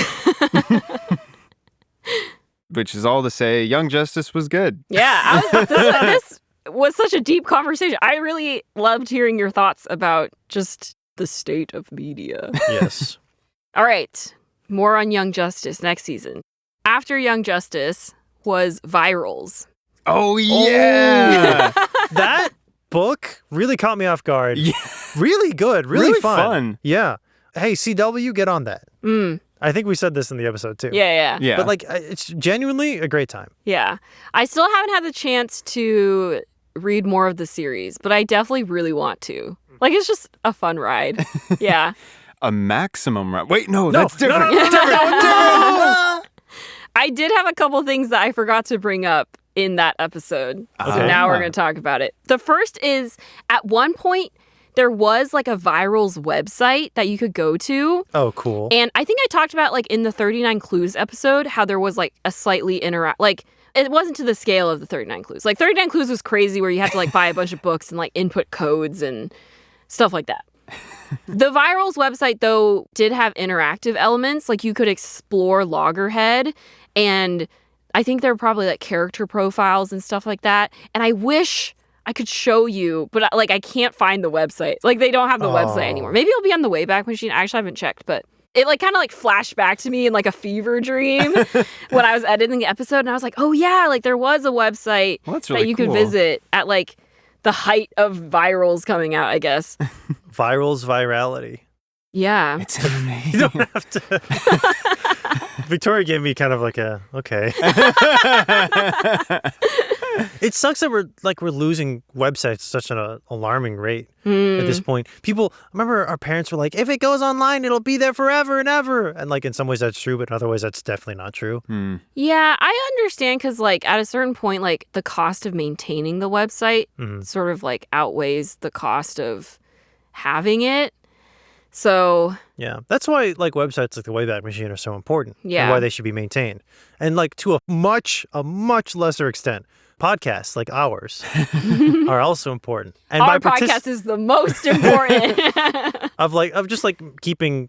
Speaker 3: Which is all to say, Young Justice was good.
Speaker 1: Yeah, this was such a deep conversation. I really loved hearing your thoughts about just the state of media.
Speaker 2: Yes.
Speaker 1: All right, more on Young Justice next season. After Young Justice was Virals.
Speaker 3: Oh, yeah!
Speaker 2: That book really caught me off guard.
Speaker 3: Yeah.
Speaker 2: Really good. Really
Speaker 3: fun.
Speaker 2: Yeah. Hey, CW, get on that. I think we said this in the episode too.
Speaker 1: Yeah.
Speaker 2: But like, it's genuinely a great time.
Speaker 1: Yeah. I still haven't had the chance to read more of the series, but I definitely really want to. Like, it's just a fun ride. Yeah.
Speaker 3: A maximum ride. Wait, no, that's different.
Speaker 1: I did have a couple things that I forgot to bring up in that episode. So now we're going to talk about it. The first is, at one point, there was like a Viral's website that you could go to.
Speaker 2: Oh, cool.
Speaker 1: And I think I talked about like in the 39 Clues episode how there was like a slightly like it wasn't to the scale of the 39 Clues. Like 39 Clues was crazy where you had to like buy a bunch of books and like input codes and stuff like that. The Viral's website though did have interactive elements, like you could explore Loggerhead, and I think there were probably like character profiles and stuff like that. And I wish I could show you, but like I can't find the website. Like they don't have the website anymore. Maybe it'll be on the Wayback Machine. I actually haven't checked, but it like kind of like flashed back to me in like a fever dream when I was editing the episode, and I was like, oh yeah, like there was a website
Speaker 3: really
Speaker 1: that you could visit at like the height of Virals coming out, I guess.
Speaker 2: Viral's virality.
Speaker 1: Yeah.
Speaker 3: It's amazing.
Speaker 2: You don't have to. Victoria gave me kind of like a, okay. It sucks that we're losing websites at such an alarming rate at this point. People, I remember our parents were like, if it goes online, it'll be there forever and ever. And like in some ways that's true, but in other ways that's definitely not true.
Speaker 1: Yeah, I understand because like at a certain point, like the cost of maintaining the website sort of like outweighs the cost of having it. So
Speaker 2: yeah, that's why like websites like the Wayback Machine are so important.
Speaker 1: Yeah,
Speaker 2: and why they should be maintained. And like to a much lesser extent, podcasts like ours are also important. And
Speaker 1: our podcast is the most important.
Speaker 2: of just like keeping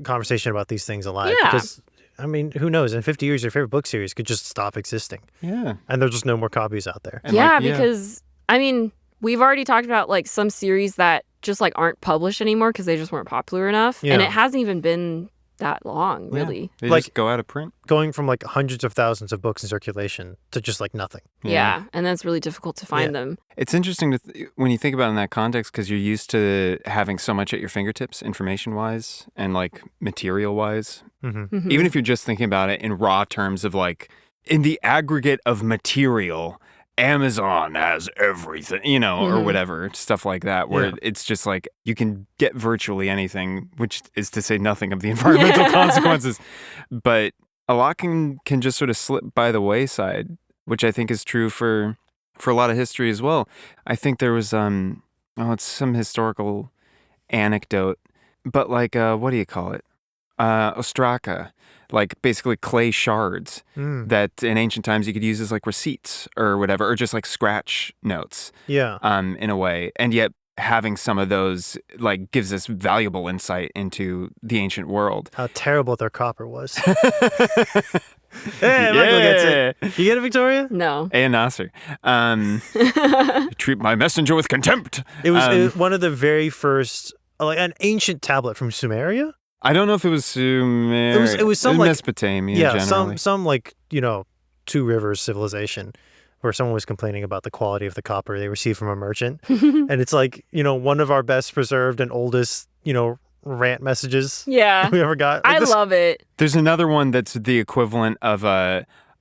Speaker 2: conversation about these things alive.
Speaker 1: Yeah.
Speaker 2: Because I mean, who knows? In 50 years, your favorite book series could just stop existing.
Speaker 3: Yeah,
Speaker 2: and there's just no more copies out there.
Speaker 3: And
Speaker 1: because I mean, we've already talked about like some series that just like aren't published anymore because they just weren't popular enough, and it hasn't even been that long, really.
Speaker 3: They
Speaker 2: like
Speaker 3: just go out of print,
Speaker 2: going from like hundreds of thousands of books in circulation to just like nothing.
Speaker 1: Yeah, and that's really difficult to find them.
Speaker 3: It's interesting when you think about it in that context, because you're used to having so much at your fingertips, information-wise and like material-wise. Even if you're just thinking about it in raw terms of like in the aggregate of material. Amazon has everything, or whatever, stuff like that, where it's just like you can get virtually anything, which is to say nothing of the environmental consequences. But a lot can just sort of slip by the wayside, which I think is true for a lot of history as well. I think there was, it's some historical anecdote, but like, what do you call it? Ostraka. Like basically clay shards that in ancient times you could use as like receipts or whatever, or just like scratch notes. Yeah. In a way. And yet having some of those like gives us valuable insight into the ancient world.
Speaker 2: How terrible their copper was. Hey, Michael gets it. You get it, Victoria?
Speaker 1: No.
Speaker 3: And Nasser. Treat my messenger with contempt.
Speaker 2: It was one of the very first, like an ancient tablet from Sumeria.
Speaker 3: I don't know if it was Sumeria.
Speaker 2: It was some like
Speaker 3: Mesopotamia.
Speaker 2: Yeah,
Speaker 3: generally.
Speaker 2: some like Two Rivers civilization, where someone was complaining about the quality of the copper they received from a merchant, and it's like one of our best preserved and oldest rant messages.
Speaker 1: Yeah,
Speaker 2: we ever got. Like,
Speaker 1: I love it.
Speaker 3: There's another one that's the equivalent of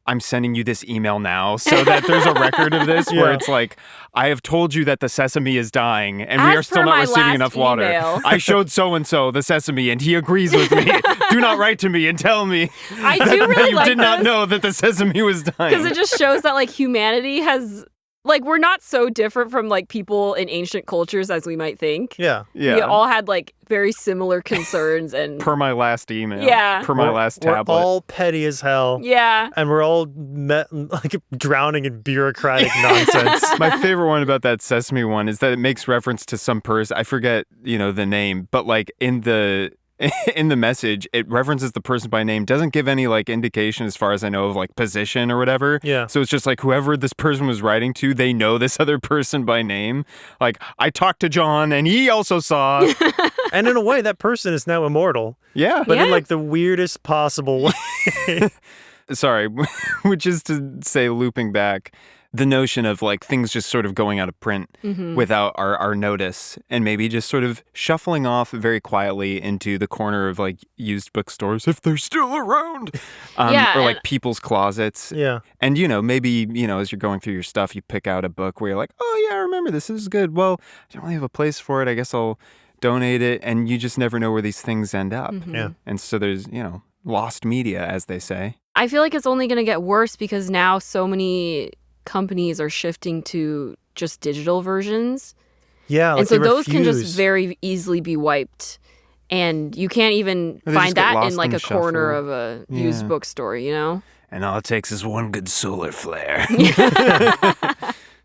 Speaker 3: I'm sending you this email now so that there's a record of this where it's like, I have told you that the sesame is dying and we are still not receiving enough water. I showed so-and-so the sesame and he agrees with me. Do not write to me and tell me
Speaker 1: I do really
Speaker 3: you
Speaker 1: like
Speaker 3: did not know that the sesame was dying.
Speaker 1: Because it just shows that like humanity has, like we're not so different from like people in ancient cultures as we might think.
Speaker 2: Yeah.
Speaker 1: We all had like very similar concerns and
Speaker 3: per my last email.
Speaker 1: Yeah.
Speaker 3: Per my last tablet.
Speaker 2: We're all petty as hell.
Speaker 1: Yeah.
Speaker 2: And we're all like drowning in bureaucratic nonsense.
Speaker 3: My favorite one about that sesame one is that it makes reference to some person. I forget, the name, but like in the message, it references the person by name, doesn't give any like indication as far as I know of like position or whatever.
Speaker 2: Yeah.
Speaker 3: So it's just like whoever this person was writing to, they know this other person by name. Like, I talked to John and he also saw.
Speaker 2: And in a way, that person is now immortal.
Speaker 3: Yeah.
Speaker 2: But in like the weirdest possible way.
Speaker 3: Sorry, which is to say, looping back, the notion of like things just sort of going out of print without our notice, and maybe just sort of shuffling off very quietly into the corner of like used bookstores if they're still around, or like people's closets.
Speaker 2: Yeah.
Speaker 3: And maybe as you're going through your stuff, you pick out a book where you're like, oh yeah, I remember this is good. Well, I don't really have a place for it. I guess I'll donate it. And you just never know where these things end up.
Speaker 2: Yeah.
Speaker 3: And so there's lost media, as they say.
Speaker 1: I feel like it's only going to get worse because now so many companies are shifting to just digital versions.
Speaker 2: Yeah, like
Speaker 1: and so those can
Speaker 2: refuse.
Speaker 1: just very easily be wiped. And you can't even find that in like a corner of a used bookstore,
Speaker 3: And all it takes is one good solar flare.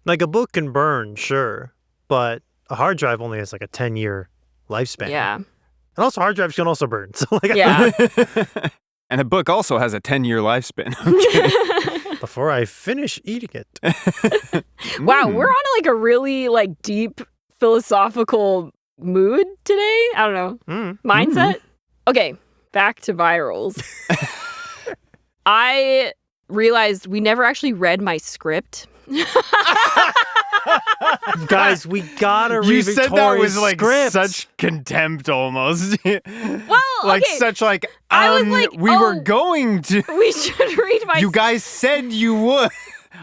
Speaker 2: Like a book can burn, sure, but a hard drive only has like a 10-year lifespan.
Speaker 1: Yeah.
Speaker 2: And also hard drives can also burn. So
Speaker 1: Yeah.
Speaker 3: And a book also has a 10-year lifespan.
Speaker 2: Before I finish eating it.
Speaker 1: Wow, we're on like a really like deep philosophical mood today. I don't know. Mindset. Okay, back to virals. I realized we never actually read my script.
Speaker 2: Guys, we gotta read
Speaker 3: You said that
Speaker 2: Victoria's
Speaker 3: with like
Speaker 2: script.
Speaker 3: such contempt almost.
Speaker 1: Well,
Speaker 3: like
Speaker 1: okay.
Speaker 3: such like
Speaker 1: I was like,
Speaker 3: we were going to.
Speaker 1: We should read my
Speaker 3: You guys said you would.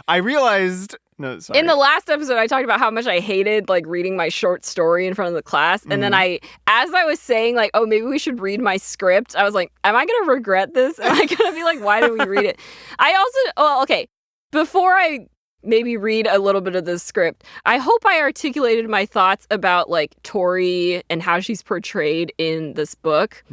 Speaker 3: I realized. No, sorry.
Speaker 1: In the last episode, I talked about how much I hated like reading my short story in front of the class. And then as I was saying like, oh, maybe we should read my script, I was like, am I going to regret this? Am I going to be like, why did we read it? Before I maybe read a little bit of the script, I hope I articulated my thoughts about like Tori and how she's portrayed in this book.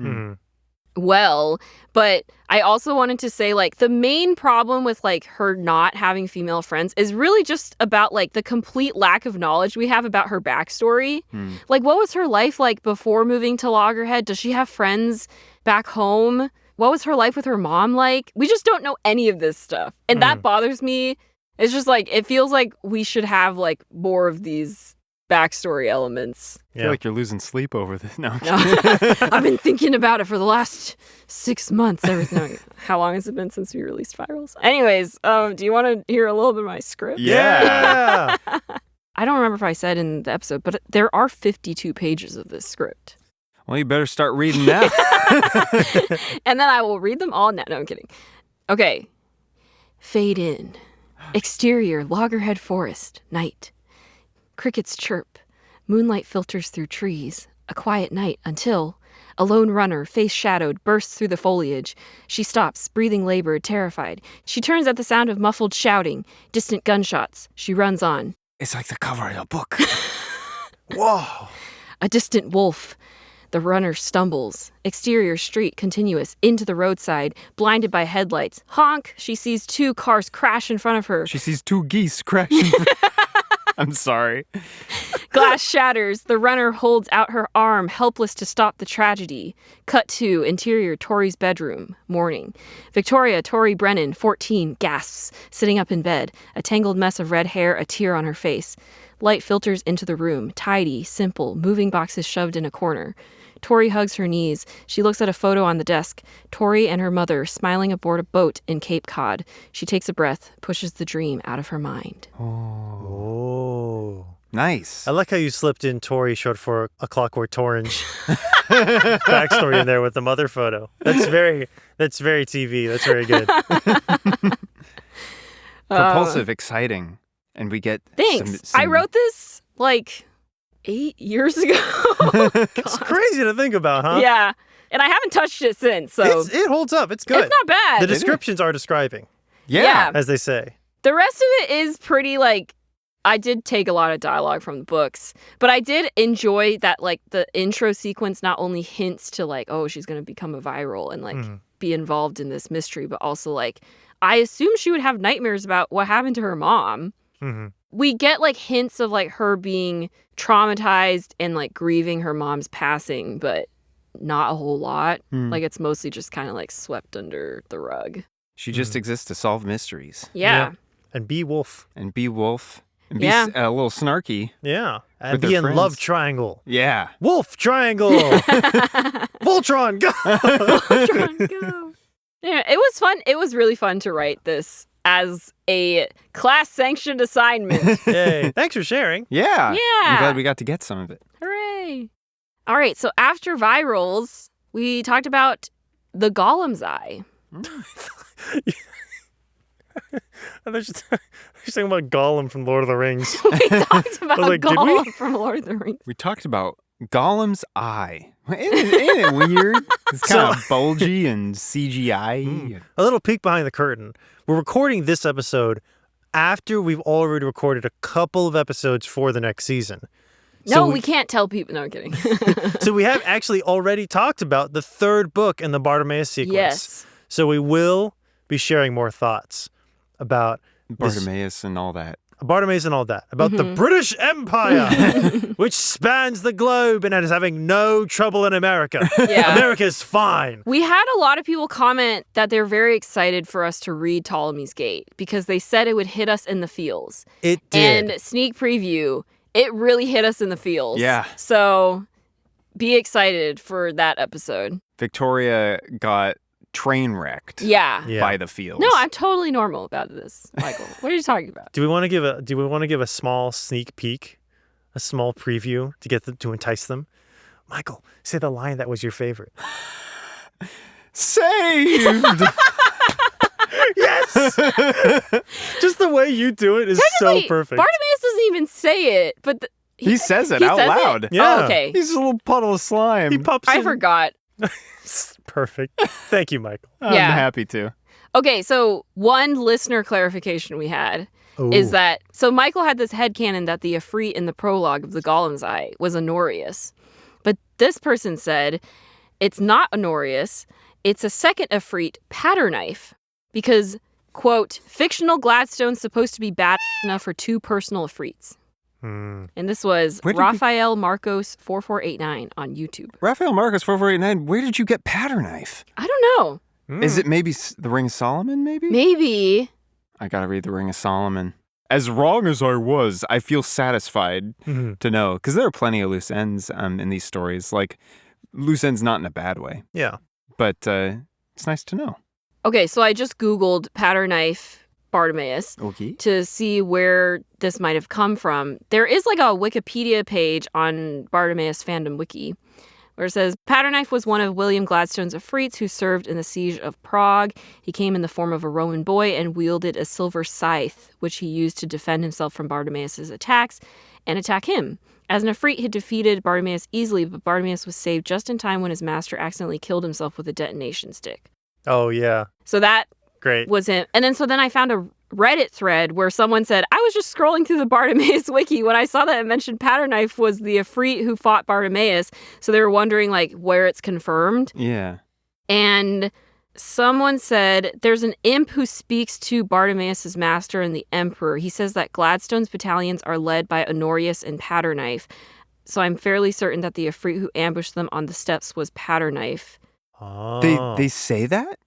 Speaker 1: Well, but I also wanted to say like the main problem with like her not having female friends is really just about like the complete lack of knowledge we have about her backstory. Like what was her life like before moving to Loggerhead? Does she have friends back home? What was her life with her mom like? We just don't know any of this stuff. And that bothers me. It's just like, it feels like we should have like more of these backstory elements.
Speaker 3: I feel like you're losing sleep over this. No.
Speaker 1: I've been thinking about it for the last 6 months. How long has it been since we released Virals? Anyways, do you want to hear a little bit of my script?
Speaker 2: Yeah.
Speaker 1: I don't remember if I said in the episode, but there are 52 pages of this script.
Speaker 3: Well, you better start reading now.
Speaker 1: And then I will read them all now. No, I'm kidding. Okay. Fade in. Exterior, Loggerhead Forest, night. Crickets chirp. Moonlight filters through trees. A quiet night until a lone runner, face shadowed, bursts through the foliage. She stops, breathing labored, terrified. She turns at the sound of muffled shouting, distant gunshots. She runs on.
Speaker 3: It's like the cover of your book.
Speaker 2: Whoa.
Speaker 1: A distant wolf. The runner stumbles. Exterior street continuous, into the roadside, blinded by headlights. Honk! She sees 2 cars crash in front of her.
Speaker 3: She sees 2 geese crashing. I'm sorry.
Speaker 1: Glass shatters. The runner holds out her arm, helpless to stop the tragedy. Cut to interior Tori's bedroom. Morning. Victoria Tori Brennan, 14, gasps, sitting up in bed. A tangled mess of red hair, a tear on her face. Light filters into the room. Tidy, simple, moving boxes shoved in a corner. Tori hugs her knees. She looks at a photo on the desk. Tori and her mother smiling aboard a boat in Cape Cod. She takes a breath, pushes the dream out of her mind.
Speaker 2: Oh.
Speaker 3: Nice.
Speaker 2: I like how you slipped in Tori short for A Clockwork Orange backstory in there with the mother photo. That's very TV. That's very good.
Speaker 3: Propulsive, exciting. And we get
Speaker 1: Thanks.
Speaker 3: some...
Speaker 1: I wrote this like 8 years ago.
Speaker 2: It's crazy to think about, huh?
Speaker 1: Yeah. And I haven't touched it since, so
Speaker 2: it holds up. It's good.
Speaker 1: It's not bad.
Speaker 2: The descriptions are describing.
Speaker 3: Yeah.
Speaker 2: As they say.
Speaker 1: The rest of it is pretty like, I did take a lot of dialogue from the books, but I did enjoy that like the intro sequence not only hints to like, oh, she's going to become a viral and like be involved in this mystery, but also like, I assume she would have nightmares about what happened to her mom. We get like hints of like her being traumatized and like grieving her mom's passing, but not a whole lot. Like it's mostly just kind of like swept under the rug.
Speaker 3: She just exists to solve mysteries.
Speaker 1: Yeah.
Speaker 2: And be wolf.
Speaker 3: And be wolf. And be
Speaker 1: Yeah.
Speaker 3: a little snarky.
Speaker 2: Yeah. And
Speaker 3: With
Speaker 2: be
Speaker 3: their
Speaker 2: in
Speaker 3: friends.
Speaker 2: love triangle.
Speaker 3: Yeah.
Speaker 2: Wolf triangle. Voltron, go.
Speaker 1: Voltron, go. Yeah, it was fun. It was really fun to write this. as a class-sanctioned assignment.
Speaker 2: Yay. Thanks for sharing.
Speaker 3: Yeah.
Speaker 1: Yeah.
Speaker 3: I'm glad we got to get some of it.
Speaker 1: Hooray. All right, so after virals, we talked about the Golem's eye.
Speaker 2: I was just thinking about Golem from Lord of the Rings.
Speaker 1: We talked about
Speaker 2: like, did we?
Speaker 1: Golem from Lord of the Rings.
Speaker 3: We talked about Golem's eye. Ain't it weird? It's kind of bulgy and CGI.
Speaker 2: A little peek behind the curtain. We're recording this episode after we've already recorded a couple of episodes for the next season.
Speaker 1: No, we can't tell people. No, I'm kidding.
Speaker 2: So we have actually already talked about the third book in the Bartimaeus sequence.
Speaker 1: Yes.
Speaker 2: So we will be sharing more thoughts about
Speaker 3: Bartimaeus and all that.
Speaker 2: Bartimaeus and all that. About the British Empire, which spans the globe and is having no trouble in America.
Speaker 1: Yeah.
Speaker 2: America's fine.
Speaker 1: We had a lot of people comment that they're very excited for us to read Ptolemy's Gate because they said it would hit us in the feels.
Speaker 2: It did.
Speaker 1: And sneak preview, it really hit us in the feels.
Speaker 3: Yeah.
Speaker 1: So be excited for that episode.
Speaker 3: Victoria got train wrecked by the fields.
Speaker 1: No, I'm totally normal about this, Michael. What are you talking about?
Speaker 2: Do we want to give a small sneak peek, a small preview to get them to entice them? Michael, say the line that was your favorite.
Speaker 3: Saved.
Speaker 2: Yes. Just the way you do it is so perfect.
Speaker 1: Bartimaeus doesn't even say it, but
Speaker 3: he says it out loud.
Speaker 2: Yeah.
Speaker 1: Oh, okay.
Speaker 3: He's a little puddle of slime.
Speaker 2: He pops
Speaker 1: I
Speaker 2: in.
Speaker 1: forgot.
Speaker 2: Perfect. Thank you, Michael.
Speaker 3: I'm happy to.
Speaker 1: Okay, so one listener clarification we had is that, so Michael had this headcanon that the Ifrit in the prologue of the Golem's Eye was Honorius. But this person said, it's not Honorius, it's a second Ifrit, Patterknife, because, quote, fictional Gladstone's supposed to be bad enough for two personal Ifrits. And this was Raphael Marcos 4489 on YouTube.
Speaker 3: Raphael Marcos 4489, where did you get Patterknife?
Speaker 1: I don't know.
Speaker 3: Is it maybe the Ring of Solomon, maybe?
Speaker 1: Maybe.
Speaker 3: I gotta read the Ring of Solomon. As wrong as I was, I feel satisfied to know. Because there are plenty of loose ends in these stories. Like, loose ends not in a bad way.
Speaker 2: Yeah.
Speaker 3: But it's nice to know.
Speaker 1: Okay, so I just Googled Patterknife Bartimaeus to see where this might have come from. There is like a Wikipedia page on Bartimaeus Fandom Wiki where it says, Patterknife was one of William Gladstone's Afrits who served in the siege of Prague. He came in the form of a Roman boy and wielded a silver scythe, which he used to defend himself from Bartimaeus' attacks and attack him. As an Ifrit, he defeated Bartimaeus easily, but Bartimaeus was saved just in time when his master accidentally killed himself with a detonation stick.
Speaker 2: Oh, yeah.
Speaker 1: So that
Speaker 2: Great.
Speaker 1: was him. And then I found a Reddit thread where someone said, I was just scrolling through the Bartimaeus wiki when I saw that it mentioned Patterknife was the Ifrit who fought Bartimaeus. So they were wondering like where it's confirmed.
Speaker 3: Yeah.
Speaker 1: And someone said there's an imp who speaks to Bartimaeus' master and the emperor. He says that Gladstone's battalions are led by Honorius and Patterknife. So I'm fairly certain that the Ifrit who ambushed them on the steps was Patterknife.
Speaker 2: Oh.
Speaker 3: They say that?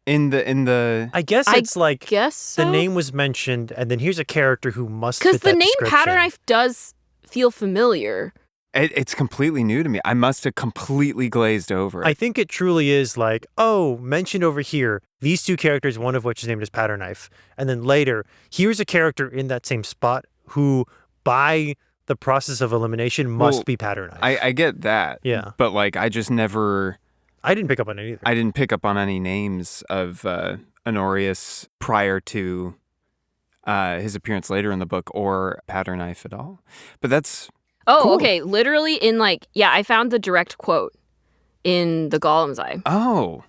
Speaker 3: In the
Speaker 2: I guess it's
Speaker 1: guess so.
Speaker 2: the name was mentioned, and then here's a character who must fit
Speaker 1: Because the
Speaker 2: that
Speaker 1: name
Speaker 2: description.
Speaker 1: Patterknife does feel familiar.
Speaker 3: It's completely new to me. I must have completely glazed over it.
Speaker 2: I think it truly is like, mentioned over here, these two characters, one of which is named as Patterknife. And then later, here's a character in that same spot who, by the process of elimination, must be Patterknife.
Speaker 3: I get that.
Speaker 2: Yeah.
Speaker 3: But like, I just never...
Speaker 2: I didn't pick up on it either.
Speaker 3: I didn't pick up on any names of Honorius prior to his appearance later in the book or Patterknife at all. But that's cool.
Speaker 1: Okay. Literally in I found the direct quote in the Golem's Eye.
Speaker 3: Oh.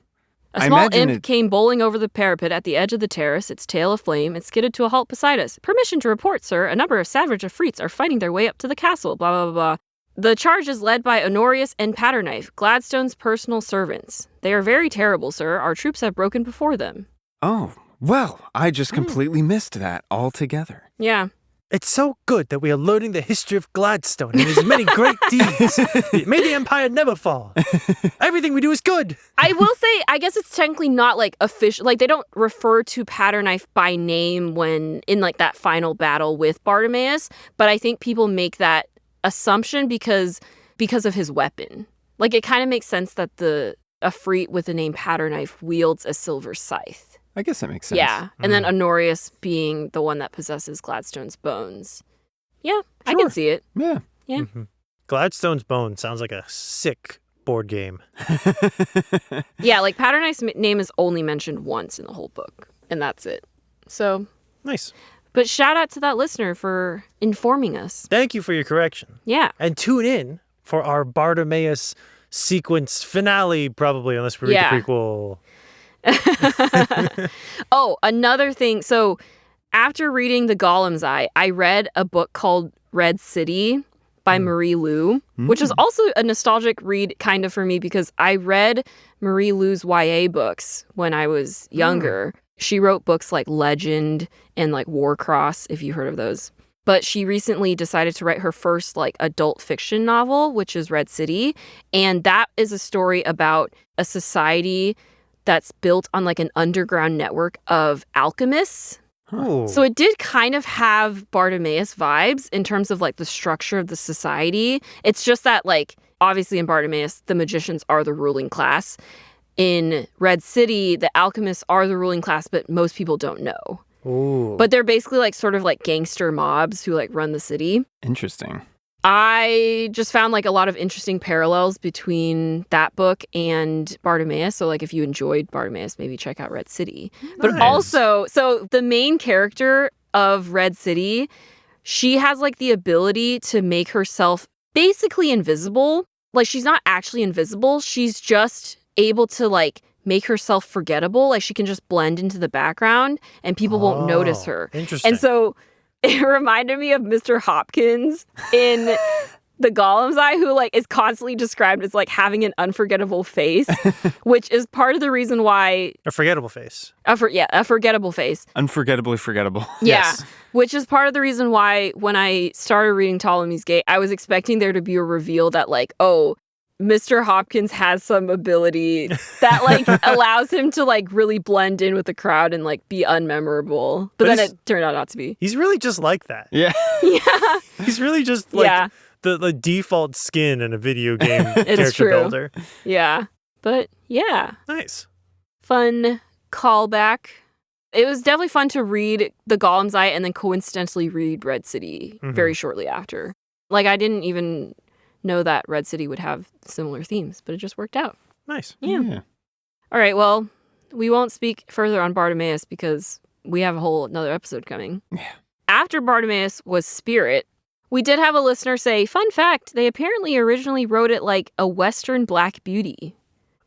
Speaker 1: A small imp came bowling over the parapet at the edge of the terrace, its tail aflame, and skidded to a halt beside us. Permission to report, sir. A number of savage Afrits are fighting their way up to the castle, blah, blah, blah, blah. The charge is led by Honorius and Patterknife, Gladstone's personal servants. They are very terrible, sir. Our troops have broken before them.
Speaker 3: Oh, well, I just completely missed that altogether.
Speaker 1: Yeah.
Speaker 2: It's so good that we are learning the history of Gladstone and his many great deeds. May the Empire never fall. Everything we do is good.
Speaker 1: I will say, I guess it's technically not like official. Like they don't refer to Patterknife by name when in like that final battle with Bartimaeus. But I think people make that assumption because of his weapon. Like it kind of makes sense that the Ifrit with the name Patterknife wields a silver scythe.
Speaker 3: I guess that makes sense.
Speaker 1: Yeah. And then Honorius being the one that possesses Gladstone's bones. Yeah, I can see it.
Speaker 3: Yeah.
Speaker 1: Yeah.
Speaker 2: Mm-hmm. Gladstone's Bones sounds like a sick board game.
Speaker 1: Yeah, like Patternight's name is only mentioned once in the whole book, and that's it. So
Speaker 2: nice.
Speaker 1: But shout out to that listener for informing us.
Speaker 2: Thank you for your correction.
Speaker 1: Yeah.
Speaker 2: And tune in for our Bartimaeus sequence finale, probably, unless we read the prequel.
Speaker 1: Oh, another thing. So after reading The Golem's Eye, I read a book called Red City by Marie Lu, which is also a nostalgic read kind of for me because I read Marie Lu's YA books when I was younger. She wrote books like Legend and like Warcross, if you heard of those. But she recently decided to write her first like adult fiction novel, which is Red City. And that is a story about a society that's built on like an underground network of alchemists.
Speaker 2: Oh.
Speaker 1: So it did kind of have Bartimaeus vibes in terms of like the structure of the society. It's just that like obviously in Bartimaeus, the magicians are the ruling class. In Red City, the alchemists are the ruling class, but most people don't know.
Speaker 2: Ooh.
Speaker 1: But they're basically like sort of like gangster mobs who like run the city.
Speaker 3: Interesting.
Speaker 1: I just found like a lot of interesting parallels between that book and Bartimaeus. So like if you enjoyed Bartimaeus, maybe check out Red City.
Speaker 2: Nice.
Speaker 1: But also, so the main character of Red City, she has like the ability to make herself basically invisible. Like she's not actually invisible. She's just able to like make herself forgettable. Like she can just blend into the background and people won't notice her.
Speaker 2: Interesting.
Speaker 1: And so it reminded me of Mr. Hopkins in The Golem's Eye, who like is constantly described as like having an unforgettable face, which is part of the reason why
Speaker 2: a forgettable face.
Speaker 1: a forgettable face.
Speaker 3: Unforgettably forgettable.
Speaker 1: Yeah.
Speaker 2: Yes.
Speaker 1: Which is part of the reason why when I started reading Ptolemy's Gate, I was expecting there to be a reveal that like, oh, Mr. Hopkins has some ability that like allows him to like really blend in with the crowd and like be unmemorable. But then it turned out not to be.
Speaker 2: He's really just like that.
Speaker 3: Yeah.
Speaker 1: Yeah.
Speaker 2: He's really just like the default skin in a video game character builder.
Speaker 1: Yeah. But yeah.
Speaker 2: Nice.
Speaker 1: Fun callback. It was definitely fun to read The Golem's Eye and then coincidentally read Red City very shortly after. Like I didn't even know that Red City would have similar themes, but it just worked out.
Speaker 2: Nice.
Speaker 1: Yeah. All right, well, we won't speak further on Bartimaeus because we have a whole another episode coming.
Speaker 3: Yeah.
Speaker 1: After Bartimaeus was Spirit, we did have a listener say, fun fact, they apparently originally wrote it like a Western Black Beauty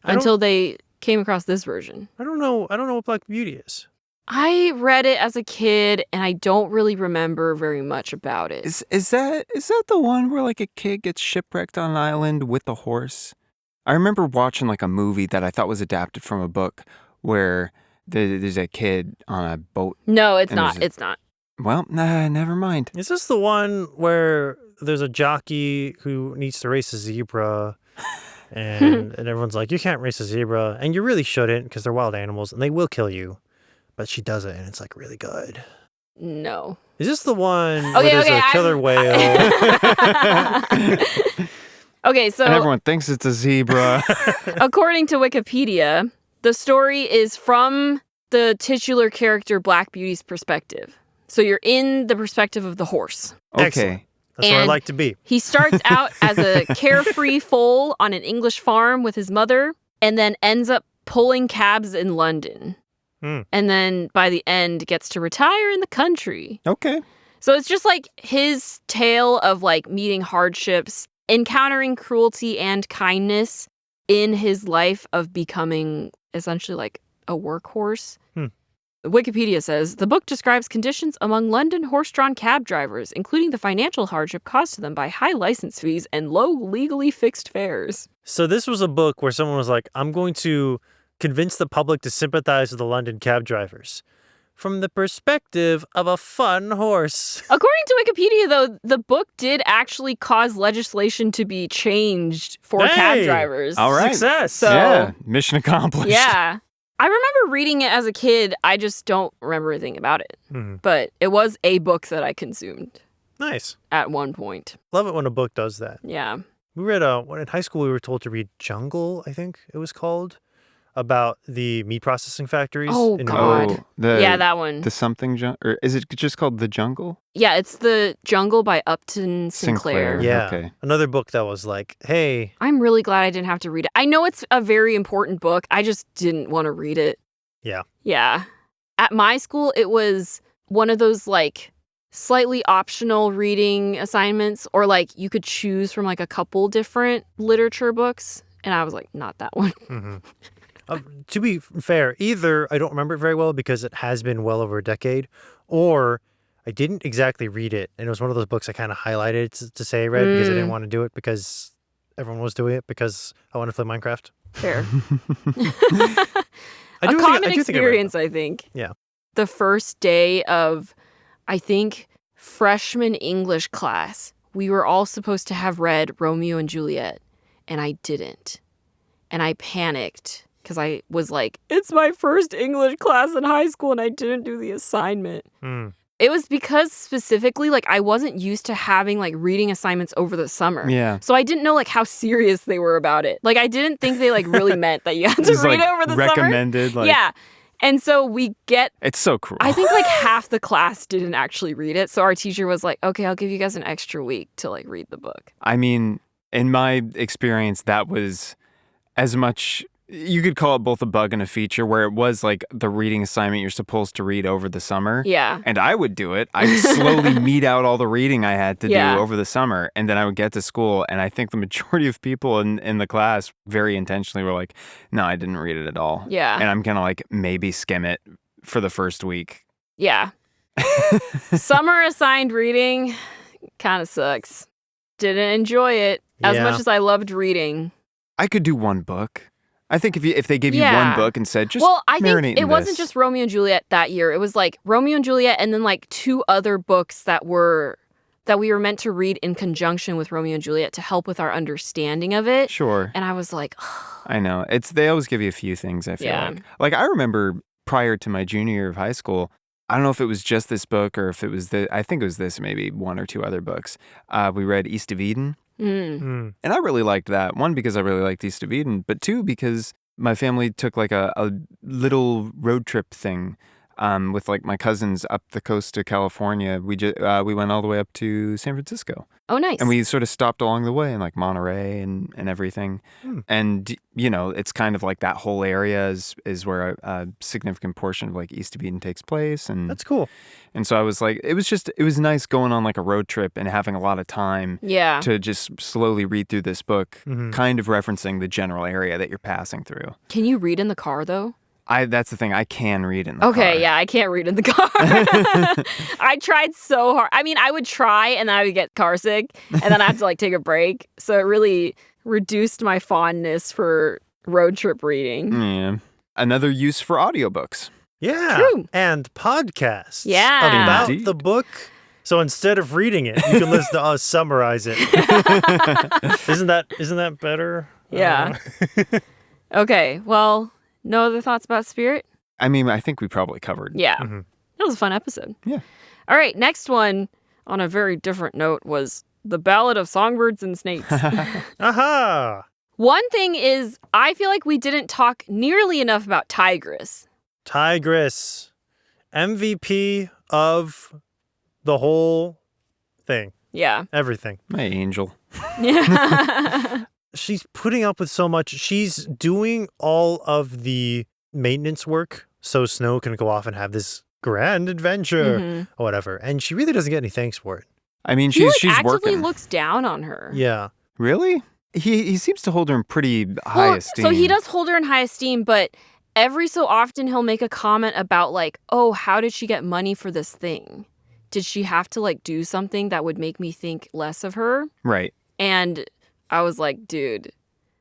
Speaker 1: until they came across this version.
Speaker 2: I don't know what Black Beauty is.
Speaker 1: I read it as a kid, and I don't really remember very much about it.
Speaker 3: Is that the one where like a kid gets shipwrecked on an island with a horse? I remember watching like a movie that I thought was adapted from a book where there's a kid on a boat.
Speaker 1: No, it's not. It's not.
Speaker 3: Well, nah, never mind.
Speaker 2: Is this the one where there's a jockey who needs to race a zebra and everyone's like, you can't race a zebra, and you really shouldn't because they're wild animals and they will kill you. But she does it, and it's, like, really good.
Speaker 1: No.
Speaker 2: Is this the one where there's a killer whale?
Speaker 1: Okay, so...
Speaker 3: And everyone thinks it's a zebra.
Speaker 1: According to Wikipedia, the story is from the titular character Black Beauty's perspective. So you're in the perspective of the horse.
Speaker 3: Okay.
Speaker 2: Excellent. That's where I like to be.
Speaker 1: He starts out as a carefree foal on an English farm with his mother, and then ends up pulling cabs in London. And then by the end gets to retire in the country.
Speaker 3: Okay.
Speaker 1: So it's just like his tale of like meeting hardships, encountering cruelty and kindness in his life of becoming essentially like a workhorse. Wikipedia says, the book describes conditions among London horse-drawn cab drivers, including the financial hardship caused to them by high license fees and low legally fixed fares.
Speaker 2: So this was a book where someone was like, I'm going to convince the public to sympathize with the London cab drivers from the perspective of a fun horse.
Speaker 1: According to Wikipedia, though, the book did actually cause legislation to be changed for cab drivers.
Speaker 2: All right. Success.
Speaker 1: So,
Speaker 3: yeah, mission accomplished.
Speaker 1: Yeah. I remember reading it as a kid. I just don't remember anything about it. But it was a book that I consumed.
Speaker 2: Nice.
Speaker 1: At one point.
Speaker 2: Love it when a book does that.
Speaker 1: Yeah.
Speaker 2: We read, when in high school, we were told to read Jungle, I think it was called. about the meat processing factories.
Speaker 1: Oh,
Speaker 2: in
Speaker 1: God.
Speaker 2: England.
Speaker 1: That one.
Speaker 3: The something or is it just called The Jungle?
Speaker 1: Yeah, it's The Jungle by Upton Sinclair.
Speaker 2: Yeah.
Speaker 3: Okay.
Speaker 2: Another book that was like, hey.
Speaker 1: I'm really glad I didn't have to read it. I know it's a very important book. I just didn't want to read it.
Speaker 2: Yeah.
Speaker 1: Yeah. At my school, it was one of those like slightly optional reading assignments, or like you could choose from like a couple different literature books. And I was like, not that one.
Speaker 2: Mm-hmm. To be fair, either I don't remember it very well because it has been well over a decade, or I didn't exactly read it. And it was one of those books I kind of highlighted to say I read because I didn't want to do it because everyone was doing it because I want to play Minecraft.
Speaker 1: Fair. A common experience, I think.
Speaker 2: Yeah.
Speaker 1: The first day of, I think, freshman English class, we were all supposed to have read Romeo and Juliet, and I didn't. And I panicked because I was like, it's my first English class in high school, and I didn't do the assignment. It was because specifically, like, I wasn't used to having, like, reading assignments over the summer.
Speaker 3: Yeah.
Speaker 1: So I didn't know, like, how serious they were about it. Like, I didn't think they, like, really meant that you had to read it over the
Speaker 3: recommended,
Speaker 1: summer.
Speaker 3: like...
Speaker 1: Yeah. And so we get...
Speaker 3: It's so cruel.
Speaker 1: I think, like, half the class didn't actually read it. So our teacher was like, okay, I'll give you guys an extra week to, like, read the book.
Speaker 3: I mean, in my experience, that was as much... You could call it both a bug and a feature, where it was like the reading assignment you're supposed to read over the summer.
Speaker 1: Yeah.
Speaker 3: And I would do it. I'd slowly meet out all the reading I had to do over the summer. And then I would get to school. And I think the majority of people in the class very intentionally were like, no, I didn't read it at all.
Speaker 1: Yeah.
Speaker 3: And I'm going to like maybe skim it for the first week.
Speaker 1: Yeah. Summer assigned reading kind of sucks. Didn't enjoy it as much as I loved reading.
Speaker 3: I could do one book. I think if they gave you one book and said, just
Speaker 1: I think it wasn't
Speaker 3: this.
Speaker 1: just Romeo and Juliet that year. It was like Romeo and Juliet and then like two other books that we were meant to read in conjunction with Romeo and Juliet to help with our understanding of it.
Speaker 3: Sure.
Speaker 1: And I was like,
Speaker 3: I know. They always give you a few things, I feel like. Like, I remember prior to my junior year of high school, I don't know if it was just this book or if it was I think it was this, maybe one or two other books. We read East of Eden. And I really liked that. One, because I really liked East of Eden, but two, because my family took like a little road trip thing with like my cousins up the coast of California. We went all the way up to San Francisco.
Speaker 1: Oh, nice.
Speaker 3: And we sort of stopped along the way in like Monterey and everything. And, you know, it's kind of like that whole area is where a significant portion of like East of Eden takes place. And
Speaker 2: that's cool.
Speaker 3: And so I was like, it was nice going on like a road trip and having a lot of time to just slowly read through this book, kind of referencing the general area that you're passing through.
Speaker 1: Can you read in the car though?
Speaker 3: That's the thing. I can read in the car.
Speaker 1: Okay, yeah, I can't read in the car. I tried so hard. I mean, I would try and then I would get car sick and then I have to like take a break. So it really reduced my fondness for road trip reading.
Speaker 3: Yeah. Another use for audiobooks.
Speaker 2: Yeah.
Speaker 1: True.
Speaker 2: And podcasts.
Speaker 1: Yeah.
Speaker 2: About
Speaker 3: Indeed.
Speaker 2: the book. So instead of reading it, you can listen to us summarize it. Isn't that better?
Speaker 1: Yeah. Okay, well, no other thoughts about Spirit?
Speaker 3: I mean, I think we probably covered.
Speaker 1: Yeah. It was a fun episode.
Speaker 3: Yeah.
Speaker 1: All right, next one, on a very different note, was The Ballad of Songbirds and Snakes.
Speaker 2: Aha!
Speaker 1: One thing is, I feel like we didn't talk nearly enough about Tigress.
Speaker 2: Tigress. MVP of the whole thing.
Speaker 1: Yeah.
Speaker 2: Everything.
Speaker 3: My angel.
Speaker 1: Yeah.
Speaker 2: She's putting up with so much. She's doing all of the maintenance work so Snow can go off and have this grand adventure or whatever. And she really doesn't get any thanks for it.
Speaker 3: I mean,
Speaker 1: He
Speaker 3: she's
Speaker 1: actively
Speaker 3: working.
Speaker 1: looks down on her.
Speaker 2: Yeah.
Speaker 3: Really? He seems to hold her in pretty high esteem.
Speaker 1: So he does hold her in high esteem, but every so often he'll make a comment about like, oh, how did she get money for this thing? Did she have to like do something that would make me think less of her?
Speaker 3: Right.
Speaker 1: And I was like, dude,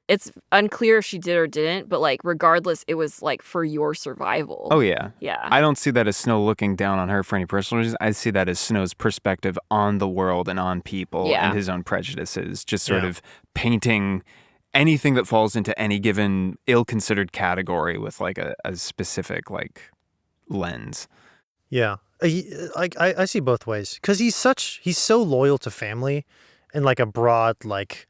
Speaker 1: it's unclear if she did or didn't, but like regardless, it was like for your survival.
Speaker 3: Oh, yeah.
Speaker 1: Yeah.
Speaker 3: I don't see that as Snow looking down on her for any personal reasons. I see that as Snow's perspective on the world and on people and his own prejudices, just sort of painting anything that falls into any given ill-considered category with like a specific like lens.
Speaker 2: Yeah. I see both ways because he's so loyal to family in like a broad, like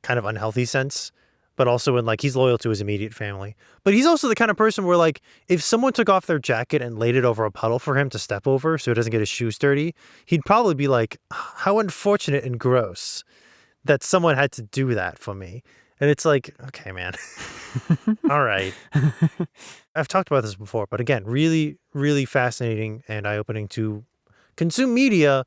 Speaker 2: kind of unhealthy sense. but also in like he's loyal to his immediate family. But he's also the kind of person where like if someone took off their jacket and laid it over a puddle for him to step over so he doesn't get his shoes dirty, he'd probably be like, how unfortunate and gross that someone had to do that for me. And it's like, okay, man. All right. I've talked about this before, but again, really, really fascinating and eye-opening to consume media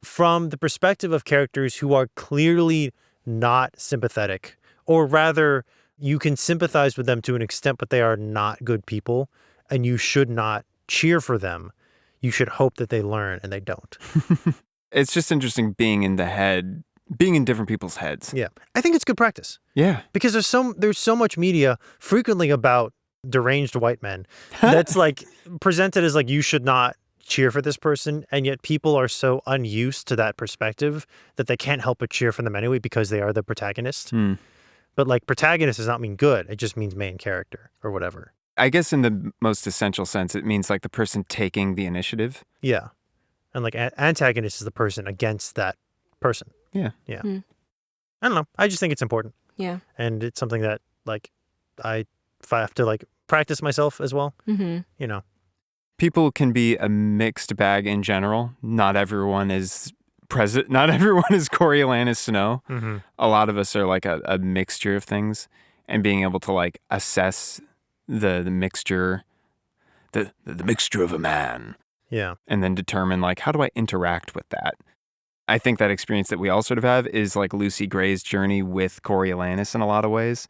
Speaker 2: from the perspective of characters who are clearly not sympathetic, or rather, you can sympathize with them to an extent, but they are not good people, and you should not cheer for them. You should hope that they learn, and they don't.
Speaker 3: It's just interesting being in different people's heads.
Speaker 2: Yeah. I think it's good practice.
Speaker 3: Yeah.
Speaker 2: Because there's so much media frequently about deranged white men that's like presented as like you should not cheer for this person, and yet people are so unused to that perspective that they can't help but cheer for them anyway because they are the protagonist. But like protagonist does not mean good, it just means main character or whatever.
Speaker 3: I guess in the most essential sense it means like the person taking the initiative.
Speaker 2: Yeah. And like antagonist is the person against that person.
Speaker 3: Yeah.
Speaker 2: I don't know, I just think it's important.
Speaker 1: Yeah.
Speaker 2: And it's something that like I have to like practice myself as well. You know,
Speaker 3: people can be a mixed bag in general. Not everyone is not everyone is Coriolanus Snow. A lot of us are like a mixture of things, and being able to like assess the mixture, the mixture of a man.
Speaker 2: Yeah.
Speaker 3: And then determine like, how do I interact with that? I think that experience that we all sort of have is like Lucy Gray's journey with Coriolanus in a lot of ways.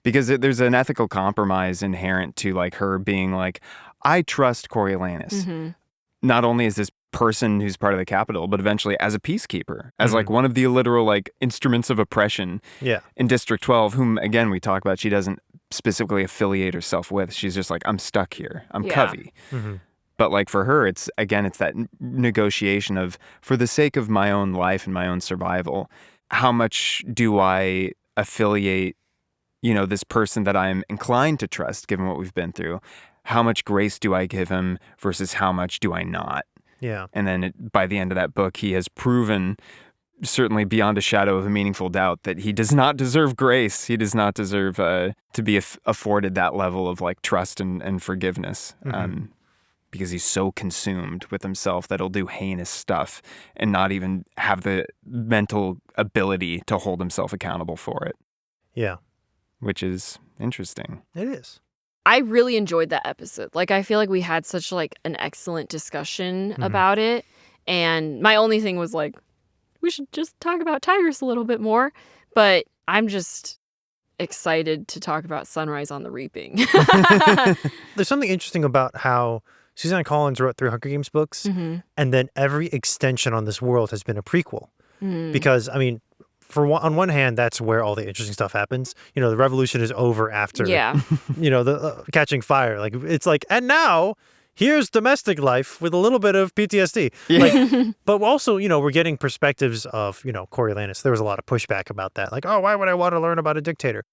Speaker 3: Because there's an ethical compromise inherent to like her being like, I trust Coriolanus. Not only as this person who's part of the Capitol, but eventually as a peacekeeper, as like one of the literal like instruments of oppression in District 12, whom again we talk about, she doesn't specifically affiliate herself with. She's just like, I'm stuck here. I'm Covey. But like for her, it's that negotiation of, for the sake of my own life and my own survival, how much do I affiliate, you know, this person that I'm inclined to trust, given what we've been through? How much grace do I give him versus how much do I not?
Speaker 2: Yeah.
Speaker 3: And then by the end of that book, he has proven, certainly beyond a shadow of a meaningful doubt, that he does not deserve grace. He does not deserve to be afforded that level of like trust and forgiveness. Because he's so consumed with himself that he'll do heinous stuff and not even have the mental ability to hold himself accountable for it.
Speaker 2: Yeah.
Speaker 3: Which is interesting.
Speaker 2: It is.
Speaker 1: I really enjoyed that episode. Like, I feel like we had such like an excellent discussion about it. And my only thing was like, we should just talk about tigers a little bit more. But I'm just excited to talk about Sunrise on the Reaping.
Speaker 2: There's something interesting about how Suzanne Collins wrote 3 Hunger Games books, and then every extension on this world has been a prequel. Because, I mean, on one hand, that's where all the interesting stuff happens. You know, the revolution is over after, you know, the catching fire. Like, it's like, and now, here's domestic life with a little bit of PTSD. Like, but also, you know, we're getting perspectives of, you know, Coriolanus. There was a lot of pushback about that. Like, oh, why would I want to learn about a dictator?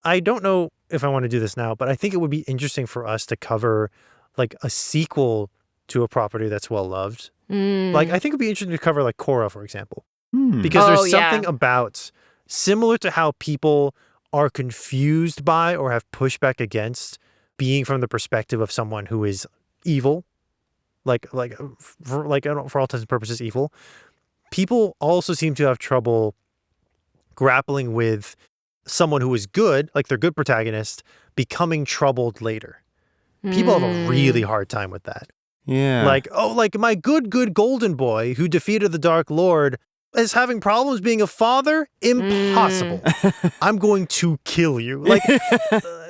Speaker 2: I don't know if I want to do this now, but I think it would be interesting for us to cover like a sequel to a property that's well loved. Like, I think it'd be interesting to cover like Korra, for example, because there's something about, similar to how people are confused by or have pushback against being from the perspective of someone who is evil, for all intents and purposes evil. People also seem to have trouble grappling with someone who is good, like their good protagonist, becoming troubled later. People have a really hard time with that.
Speaker 3: Yeah.
Speaker 2: Like, oh, like my good golden boy who defeated the Dark Lord is having problems being a father? Impossible. I'm going to kill you. Like,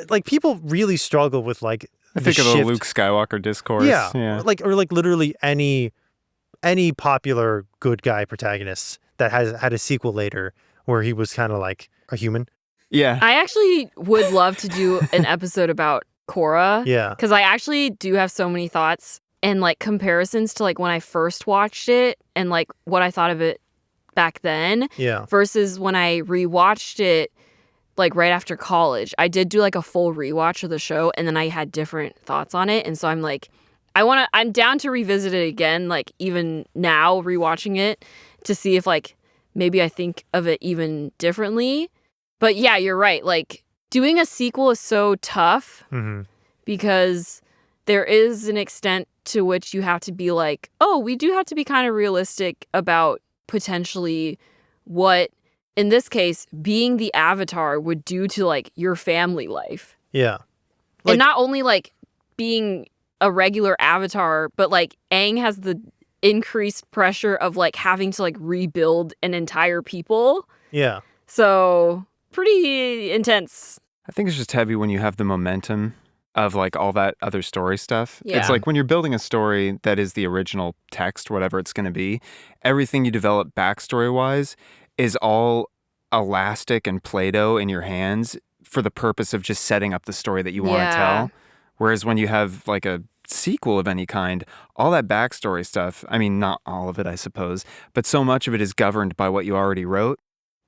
Speaker 2: like people really struggle with like
Speaker 3: I think of the Luke Skywalker discourse.
Speaker 2: Yeah. Like, or like literally any popular good guy protagonist that has had a sequel later where he was kind of like a human.
Speaker 3: Yeah.
Speaker 1: I actually would love to do an episode about Korra.
Speaker 2: Yeah.
Speaker 1: Because I actually do have so many thoughts and like comparisons to like when I first watched it and like what I thought of it back then.
Speaker 2: Yeah. Versus
Speaker 1: when I rewatched it like right after college. I did do like a full rewatch of the show and then I had different thoughts on it. And so I'm like, I'm down to revisit it again, like even now rewatching it to see if like maybe I think of it even differently. But yeah, you're right. Like, doing a sequel is so tough because there is an extent to which you have to be like, oh, we do have to be kind of realistic about potentially what, in this case, being the Avatar would do to, like, your family life.
Speaker 2: Yeah.
Speaker 1: And not only, like, being a regular Avatar, but, like, Aang has the increased pressure of, like, having to, like, rebuild an entire people.
Speaker 2: Yeah.
Speaker 1: So, pretty intense.
Speaker 3: I think it's just heavy when you have the momentum of, like, all that other story stuff.
Speaker 1: Yeah.
Speaker 3: It's like when you're building a story that is the original text, whatever it's going to be, everything you develop backstory-wise is all elastic and Play-Doh in your hands for the purpose of just setting up the story that you want to tell. Whereas when you have, like, a sequel of any kind, all that backstory stuff, I mean, not all of it, I suppose, but so much of it is governed by what you already wrote.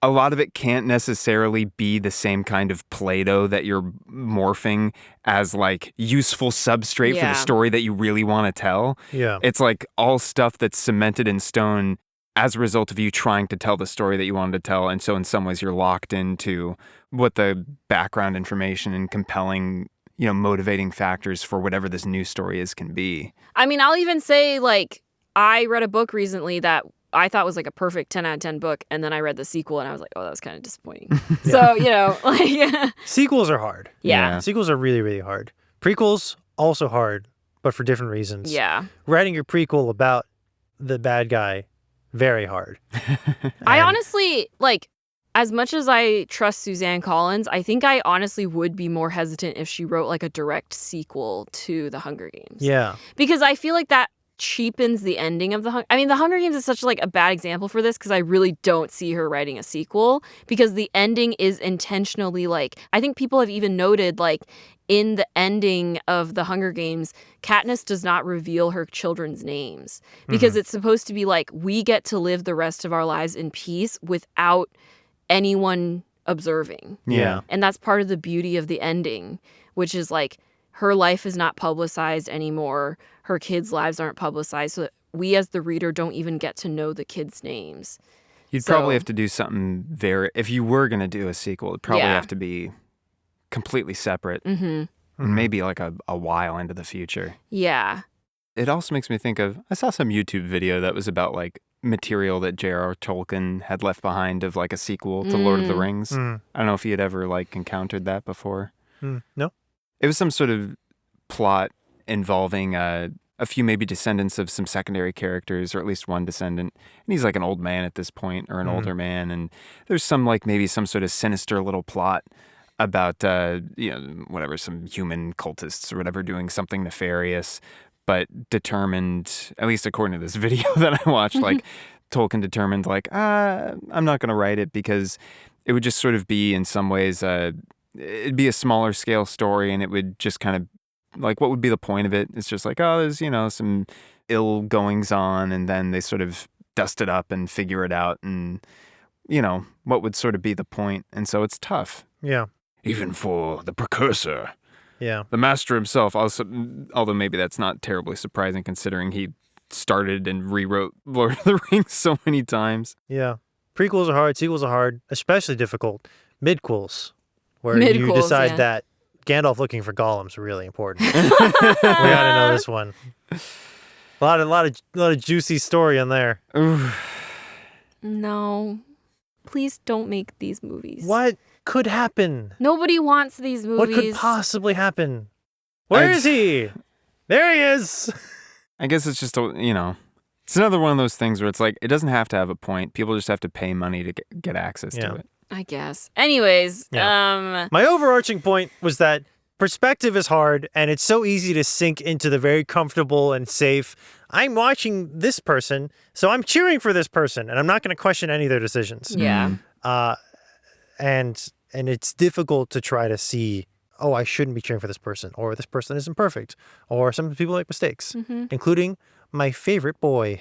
Speaker 3: A lot of it can't necessarily be the same kind of Play-Doh that you're morphing as, like, useful substrate for the story that you really want to tell.
Speaker 2: Yeah.
Speaker 3: It's like all stuff that's cemented in stone as a result of you trying to tell the story that you wanted to tell. And so in some ways you're locked into what the background information and compelling, you know, motivating factors for whatever this new story is can be.
Speaker 1: I mean, I'll even say, like, I read a book recently that I thought was like a perfect 10 out of 10 book, and then I read the sequel and I was like, oh, that was kind of disappointing. So, you know, like...
Speaker 2: Sequels are hard.
Speaker 1: Yeah.
Speaker 2: Sequels are really, really hard. Prequels, also hard, but for different reasons.
Speaker 1: Yeah.
Speaker 2: Writing your prequel about the bad guy, very hard.
Speaker 1: I honestly, like, as much as I trust Suzanne Collins, I think I honestly would be more hesitant if she wrote, like, a direct sequel to The Hunger Games.
Speaker 2: Yeah.
Speaker 1: Because I feel like that cheapens the ending of The Hunger Games is such, like, a bad example for this because I really don't see her writing a sequel because the ending is intentionally, like, I think people have even noted, like, in the ending of The Hunger Games, Katniss does not reveal her children's names because it's supposed to be like, we get to live the rest of our lives in peace without anyone observing.
Speaker 2: Yeah.
Speaker 1: And that's part of the beauty of the ending, which is, like, her life is not publicized anymore. Her kids' lives aren't publicized. So we as the reader don't even get to know the kids' names.
Speaker 3: You'd probably have to do something if you were going to do a sequel, it'd probably have to be completely separate. And maybe like a while into the future.
Speaker 1: Yeah.
Speaker 3: It also makes me think of, I saw some YouTube video that was about, like, material that J.R.R. Tolkien had left behind of, like, a sequel to Lord of the Rings. I don't know if he had ever, like, encountered that before.
Speaker 2: No.
Speaker 3: It was some sort of plot involving a few maybe descendants of some secondary characters, or at least one descendant. And he's like an old man at this point, or an older man. And there's some, like, maybe some sort of sinister little plot about, whatever, some human cultists or whatever doing something nefarious, but determined, at least according to this video that I watched, like, Tolkien determined, like, I'm not going to write it because it would just sort of be, in some ways, it'd be a smaller scale story, and it would just kind of, like, what would be the point of it? It's just like, oh, there's, some ill goings on, and then they sort of dust it up and figure it out, and, what would sort of be the point? And so it's tough.
Speaker 2: Yeah.
Speaker 3: Even for the precursor.
Speaker 2: Yeah.
Speaker 3: The master himself, also, although maybe that's not terribly surprising considering he started and rewrote Lord of the Rings so many times.
Speaker 2: Yeah. Prequels are hard, sequels are hard, especially difficult. Midquels, where you decide that Gandalf looking for Golem's really important. We gotta know this one. A lot of juicy story in there.
Speaker 1: No. Please don't make these movies.
Speaker 2: What could happen?
Speaker 1: Nobody wants these movies.
Speaker 2: What could possibly happen? Where is he? There he is.
Speaker 3: I guess it's just, it's another one of those things where it's like, it doesn't have to have a point. People just have to pay money to get access to it.
Speaker 1: I guess. Anyways,
Speaker 2: my overarching point was that perspective is hard, and it's so easy to sink into the very comfortable and safe, I'm watching this person, so I'm cheering for this person, and I'm not going to question any of their decisions.
Speaker 1: Yeah.
Speaker 2: And it's difficult to try to see, oh, I shouldn't be cheering for this person, or this person isn't perfect, or some people make mistakes, including my favorite boy.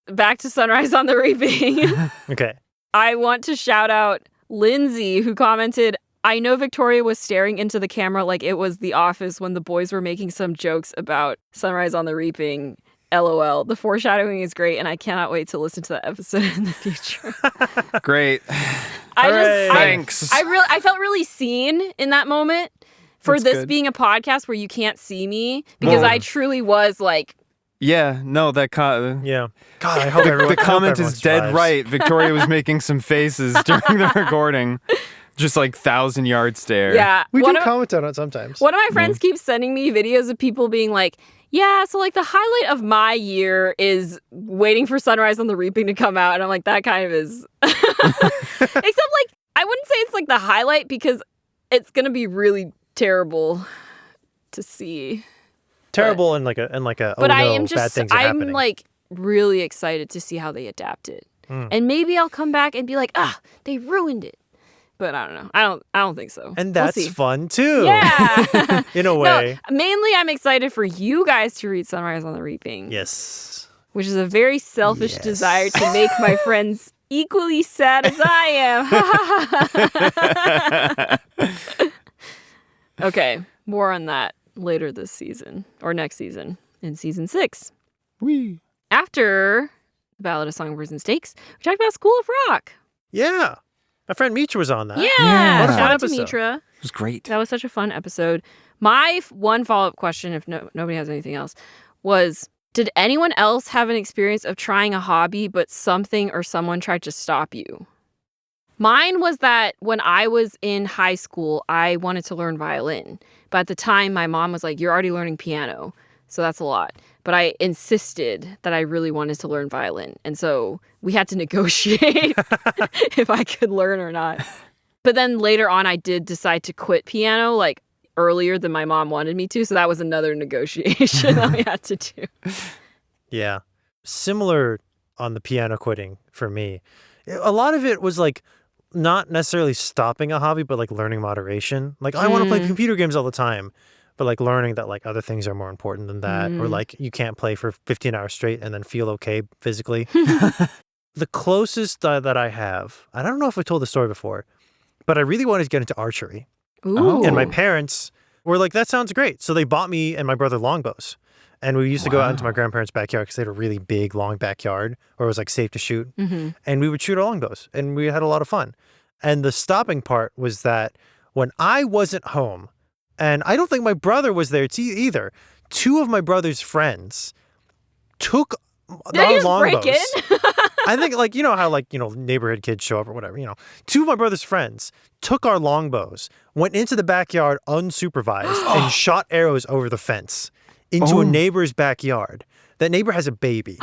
Speaker 1: Back to Sunrise on the Reaping.
Speaker 2: Okay.
Speaker 1: I want to shout out Lindsay, who commented, I know Victoria was staring into the camera like it was The Office when the boys were making some jokes about Sunrise on the Reaping. LOL. The foreshadowing is great, and I cannot wait to listen to that episode in the future.
Speaker 3: Great. Thanks.
Speaker 1: I felt really seen in that moment for
Speaker 3: That's
Speaker 1: this
Speaker 3: good.
Speaker 1: being a podcast where you can't see me because I truly was like.
Speaker 3: Yeah, no, that
Speaker 2: yeah. God, I hope
Speaker 3: the comment is dead right. Victoria was making some faces during the recording. Just like 1,000-yard stare.
Speaker 1: Yeah.
Speaker 2: We do comment on it sometimes.
Speaker 1: One of my friends keeps sending me videos of people being like, yeah, so like the highlight of my year is waiting for Sunrise on the Reaping to come out. And I'm like, that kind of is. Except like, I wouldn't say it's like the highlight because it's going to be really terrible to see.
Speaker 2: Terrible and like a
Speaker 1: but
Speaker 2: bad things are happening.
Speaker 1: I'm like really excited to see how they adapt it. And maybe I'll come back and be like, they ruined it. But I don't know. I don't think so.
Speaker 2: And that's fun too.
Speaker 1: Yeah.
Speaker 2: In a way.
Speaker 1: No, mainly I'm excited for you guys to read Sunrise on the Reaping.
Speaker 2: Yes.
Speaker 1: Which is a very selfish desire to make my friends equally sad as I am. Okay, more on that later this season or next season in season 6.
Speaker 3: Wee.
Speaker 1: After the Ballad of Songbirds and Stakes, we talked about School of Rock.
Speaker 2: Yeah. My friend Mitra was on that.
Speaker 1: Yeah.
Speaker 2: What a fun
Speaker 1: Shout out to
Speaker 2: episode.
Speaker 1: Mitra.
Speaker 3: It was great.
Speaker 1: That was such a fun episode. My one follow-up question, if nobody has anything else, was, did anyone else have an experience of trying a hobby but something or someone tried to stop you? Mine was that when I was in high school, I wanted to learn violin. But at the time, my mom was like, you're already learning piano, so that's a lot. But I insisted that I really wanted to learn violin. And so we had to negotiate if I could learn or not. But then later on, I did decide to quit piano, like earlier than my mom wanted me to. So that was another negotiation that we had to do.
Speaker 2: Yeah. Similar on the piano quitting for me. A lot of it was like not necessarily stopping a hobby, but like learning moderation. Like I want to play computer games all the time, but like learning that like other things are more important than that. Or like you can't play for 15 hours straight and then feel okay physically. The closest that I have, I don't know if I told the story before, but I really wanted to get into archery.
Speaker 1: Ooh.
Speaker 2: And my parents were like, that sounds great. So they bought me and my brother longbows. And we used to go out into my grandparents' backyard because they had a really big, long backyard where it was like safe to shoot. And we would shoot our longbows and we had a lot of fun. And the stopping part was that when I wasn't home, and I don't think my brother was there either, 2 of my brother's friends took our longbows.
Speaker 1: Break in?
Speaker 2: I think like, you know how like, you know, neighborhood kids show up or whatever, you know, 2 of my brother's friends took our longbows, went into the backyard unsupervised and shot arrows over the fence into a neighbor's backyard. That neighbor has a baby.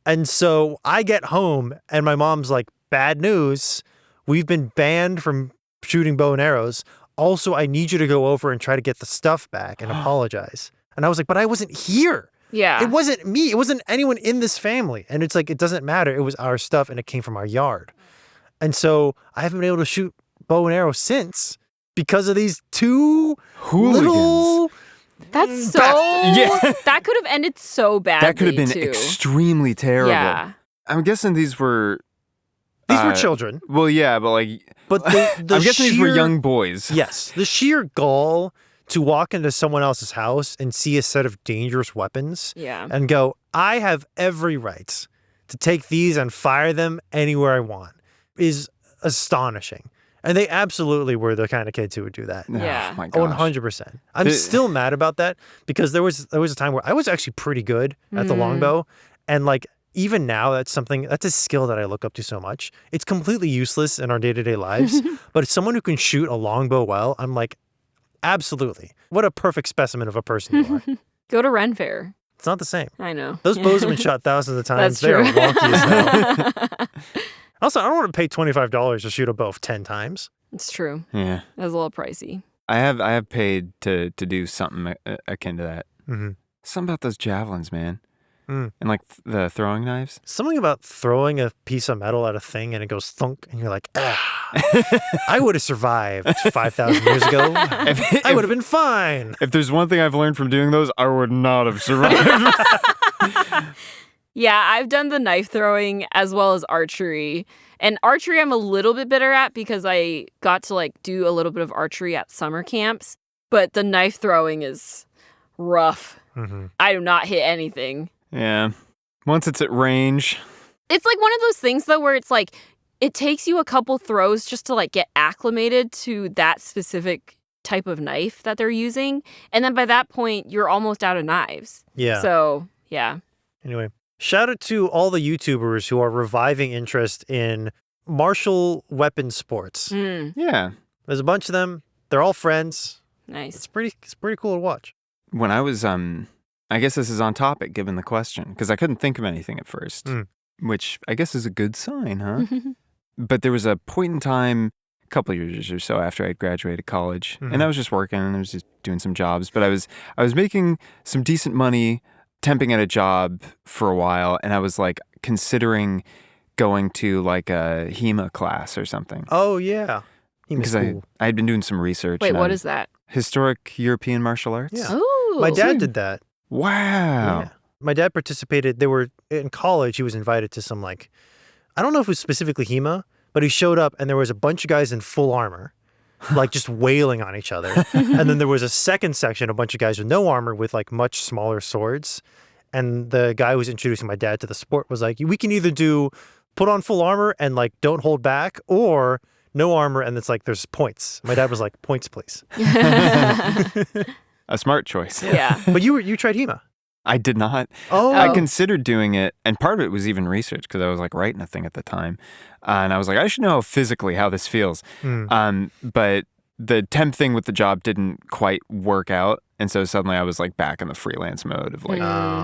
Speaker 2: And so I get home and my mom's like, bad news. We've been banned from shooting bow and arrows. Also, I need you to go over and try to get the stuff back and apologize. And I was like, but I wasn't here.
Speaker 1: Yeah.
Speaker 2: It wasn't me. It wasn't anyone in this family. And it's like, it doesn't matter. It was our stuff and it came from our yard. And so I haven't been able to shoot bow and arrow since because of these 2
Speaker 3: hooligans.
Speaker 2: Little...
Speaker 1: That's so...
Speaker 3: Yeah.
Speaker 1: That could have ended so badly,
Speaker 3: That could have been
Speaker 1: too.
Speaker 3: extremely terrible.
Speaker 1: Yeah.
Speaker 3: I'm guessing these were...
Speaker 2: These were children.
Speaker 3: Well, yeah, but like...
Speaker 2: But
Speaker 3: I'm guessing these were young boys.
Speaker 2: Yes. The sheer gall to walk into someone else's house and see a set of dangerous weapons and go, I have every right to take these and fire them anywhere I want is astonishing. And they absolutely were the kind of kids who would do that.
Speaker 1: Yeah.
Speaker 3: Oh, my gosh.
Speaker 2: 100%. I'm still mad about that because there was a time where I was actually pretty good at the longbow. And like, even now, that's a skill that I look up to so much. It's completely useless in our day-to-day lives. But it's someone who can shoot a longbow well. I'm like, absolutely. What a perfect specimen of a person you are.
Speaker 1: Go to Ren Fair.
Speaker 2: It's not the same.
Speaker 1: I know.
Speaker 2: Those bows have been shot thousands of times.
Speaker 1: That's true.
Speaker 2: They are wonky as hell. Also, I don't want to pay $25 to shoot a bow 10 times.
Speaker 1: It's true.
Speaker 3: Yeah.
Speaker 1: That's a little pricey.
Speaker 3: I have paid to do something akin to that.
Speaker 2: Mm-hmm.
Speaker 3: Something about those javelins, man. And like the throwing knives.
Speaker 2: Something about throwing a piece of metal at a thing and it goes thunk and you're like, I would have survived 5,000 years ago. I would have been fine.
Speaker 3: If there's one thing I've learned from doing those, I would not have survived.
Speaker 1: Yeah, I've done the knife throwing as well as archery. And archery I'm a little bit better at because I got to like do a little bit of archery at summer camps. But the knife throwing is rough.
Speaker 2: Mm-hmm.
Speaker 1: I do not hit anything.
Speaker 3: Yeah. Once it's at range.
Speaker 1: It's like one of those things though where it's like it takes you a couple throws just to like get acclimated to that specific type of knife that they're using. And then by that point, you're almost out of knives.
Speaker 2: Yeah.
Speaker 1: So, yeah.
Speaker 2: Anyway, shout out to all the YouTubers who are reviving interest in martial weapon sports.
Speaker 3: Yeah.
Speaker 2: There's a bunch of them. They're all friends.
Speaker 1: Nice.
Speaker 2: It's pretty cool to watch.
Speaker 3: When I was, I guess this is on topic given the question, because I couldn't think of anything at first, which I guess is a good sign, huh? But there was a point in time, a couple of years or so after I'd graduated college, and I was just working and I was just doing some jobs, but I was making some decent money temping at a job for a while, and I was like considering going to like a HEMA class or something.
Speaker 2: Oh, yeah.
Speaker 3: Because I had been doing some research.
Speaker 1: Wait, what is that?
Speaker 3: Historic European martial arts?
Speaker 2: Yeah.
Speaker 1: Oh.
Speaker 2: My dad did that.
Speaker 3: Wow.
Speaker 2: Yeah. My dad participated. They were in college. He was invited to some like, I don't know if it was specifically HEMA, but he showed up and there was a bunch of guys in full armor, like just wailing on each other. And then there was a second section, a bunch of guys with no armor with like much smaller swords. And the guy who was introducing my dad to the sport was like, we can either do put on full armor and like don't hold back, or no armor and it's like there's points. My dad was like, points, please.
Speaker 3: A smart choice.
Speaker 1: Yeah.
Speaker 2: But you tried HEMA.
Speaker 3: I did not.
Speaker 2: Oh.
Speaker 3: I considered doing it, and part of it was even research because I was like writing a thing at the time, and I was like, I should know physically how this feels. But the temp thing with the job didn't quite work out, and so suddenly I was like back in the freelance mode of like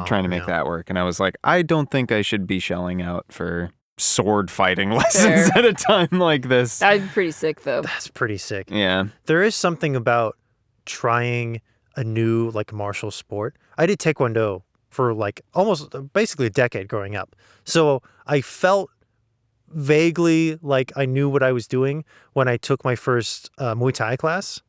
Speaker 3: trying to make that work, and I was like, I don't think I should be shelling out for sword fighting lessons at a time like this.
Speaker 1: That'd be pretty sick, though.
Speaker 2: That's pretty sick.
Speaker 3: Yeah.
Speaker 2: There is something about trying a new like martial sport. I did Taekwondo for like almost basically a decade growing up. So I felt vaguely like I knew what I was doing when I took my first Muay Thai class.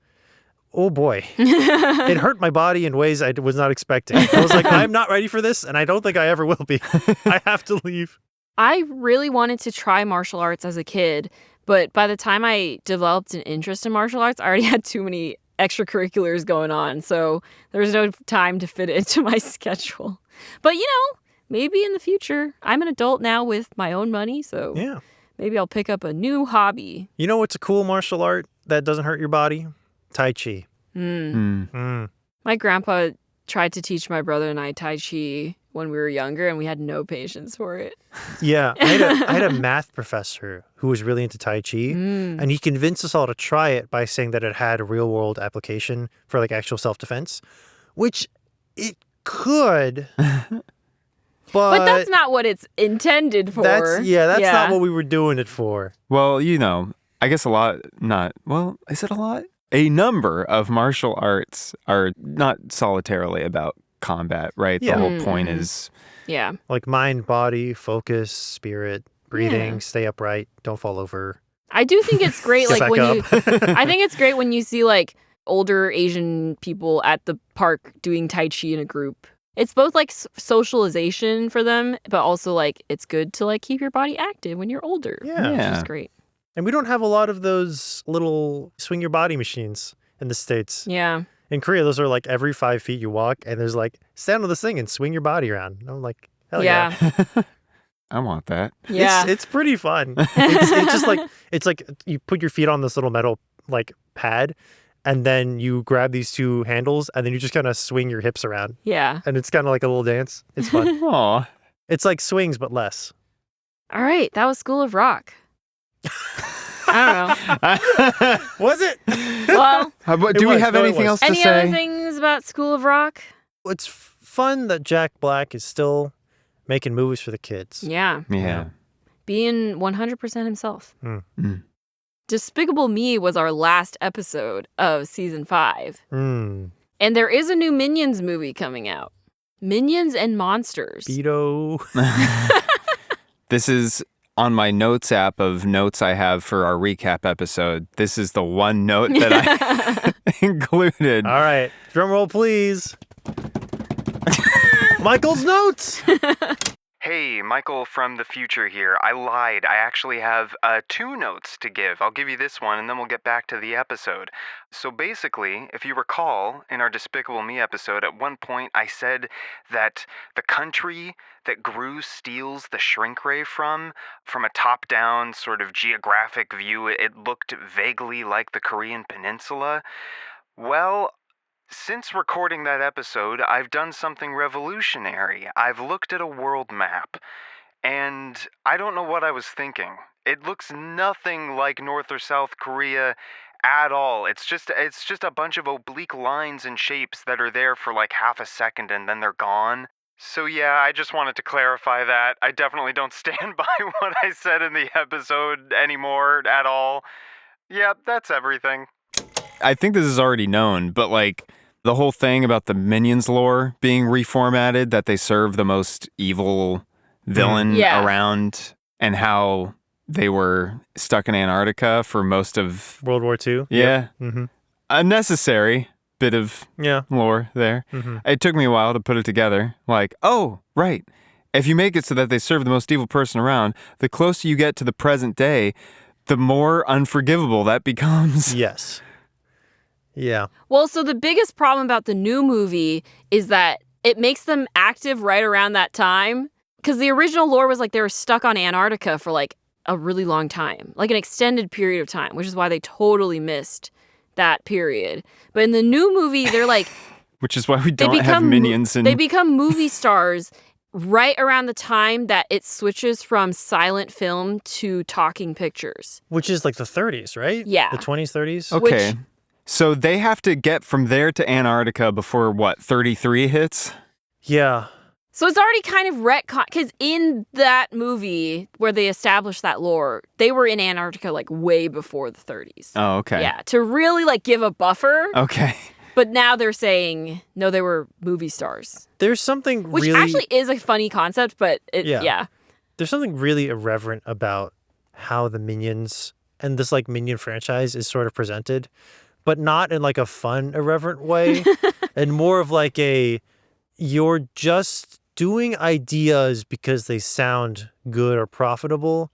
Speaker 2: Oh boy. It hurt my body in ways I was not expecting. I was like, I'm not ready for this and I don't think I ever will be. I have to leave.
Speaker 1: I really wanted to try martial arts as a kid, but by the time I developed an interest in martial arts, I already had too many extracurriculars going on, so there was no time to fit it into my schedule. But, maybe in the future. I'm an adult now with my own money, so maybe I'll pick up a new hobby.
Speaker 2: You know what's a cool martial art that doesn't hurt your body? Tai Chi.
Speaker 1: My grandpa tried to teach my brother and I Tai Chi when we were younger, and we had no patience for it.
Speaker 2: Yeah, I had a math professor who was really into Tai Chi, and he convinced us all to try it by saying that it had a real-world application for like actual self-defense, which it could, but
Speaker 3: But
Speaker 1: that's not what it's intended for.
Speaker 2: That's not what we were doing it for.
Speaker 3: Well, you know, I guess is it a lot? A number of martial arts are not solitarily about combat, right?
Speaker 2: Yeah.
Speaker 3: The whole point is...
Speaker 1: Yeah.
Speaker 2: Like mind, body, focus, spirit, breathing, stay upright, don't fall over.
Speaker 1: I do think it's great,
Speaker 2: Get
Speaker 1: like
Speaker 2: back
Speaker 1: when
Speaker 2: up.
Speaker 1: I think it's great when you see like older Asian people at the park doing Tai Chi in a group. It's both like socialization for them, but also like it's good to like keep your body active when you're older.
Speaker 2: Yeah.
Speaker 1: Which is great.
Speaker 2: And we don't have a lot of those little swing your body machines in the States.
Speaker 1: Yeah.
Speaker 2: In Korea, those are like every 5 feet you walk, and there's like, stand on this thing and swing your body around. And I'm like, hell yeah.
Speaker 3: I want that.
Speaker 1: Yeah.
Speaker 2: It's pretty fun. It's just like, it's like you put your feet on this little metal like pad, and then you grab these two handles, and then you just kind of swing your hips around.
Speaker 1: Yeah.
Speaker 2: And it's kind of like a little dance. It's fun.
Speaker 3: Aw.
Speaker 2: It's like swings, but less.
Speaker 1: All right. That was School of Rock. I don't know.
Speaker 2: Was it?
Speaker 1: Well,
Speaker 3: do we have anything else to
Speaker 1: any
Speaker 3: say?
Speaker 1: other things about School of Rock?
Speaker 2: It's fun that Jack Black is still making movies for the kids.
Speaker 1: Yeah.
Speaker 3: Yeah.
Speaker 1: Being 100% himself.
Speaker 3: Mm.
Speaker 1: Despicable Me was our last episode of season 5.
Speaker 2: Mm.
Speaker 1: And there is a new Minions movie coming out. Minions and Monsters.
Speaker 2: Beto.
Speaker 3: This is on my notes app of notes I have for our recap episode. This is the one note that I included.
Speaker 2: All right. Drum roll, please. Michael's notes.
Speaker 3: Hey, Michael from the future here. I lied. I actually have 2 notes to give. I'll give you this one and then we'll get back to the episode. So basically, if you recall, in our Despicable Me episode, at one point I said that the country that Gru steals the shrink ray from a top-down sort of geographic view, it looked vaguely like the Korean peninsula. Well, since recording that episode, I've done something revolutionary. I've looked at a world map, and I don't know what I was thinking. It looks nothing like North or South Korea at all. It's just a bunch of oblique lines and shapes that are there for like half a second and then they're gone. So yeah, I just wanted to clarify that. I definitely don't stand by what I said in the episode anymore at all. Yep, that's everything. I think this is already known, but like the whole thing about the Minions lore being reformatted, that they serve the most evil villain around, and how they were stuck in Antarctica for most of
Speaker 2: World War II.
Speaker 3: Yeah.
Speaker 2: Yep. Mm-hmm.
Speaker 3: Unnecessary bit of lore there. Mm-hmm. It took me a while to put it together. Like, oh, right. If you make it so that they serve the most evil person around, the closer you get to the present day, the more unforgivable that becomes.
Speaker 2: Yes. Yeah.
Speaker 1: Well, so the biggest problem about the new movie is that it makes them active right around that time. Because the original lore was like they were stuck on Antarctica for like a really long time, like an extended period of time, which is why they totally missed that period. But in the new movie, they're like...
Speaker 3: which is why we don't have minions.
Speaker 1: They become movie stars right around the time that it switches from silent film to talking pictures.
Speaker 2: Which is like the 30s, right?
Speaker 1: Yeah.
Speaker 2: The 20s, 30s?
Speaker 3: Okay. So they have to get from there to Antarctica before, what, 33 hits?
Speaker 2: Yeah.
Speaker 1: So it's already kind of retcon, because in that movie where they established that lore, they were in Antarctica like way before the 30s.
Speaker 3: Oh, okay.
Speaker 1: Yeah, to really like give a buffer.
Speaker 3: Okay.
Speaker 1: But now they're saying, no, they were movie stars.
Speaker 2: There's something
Speaker 1: Which actually is a funny concept, but yeah.
Speaker 2: There's something really irreverent about how the Minions and this like Minion franchise is sort of presented, but not in like a fun, irreverent way, and more of like you're just doing ideas because they sound good or profitable,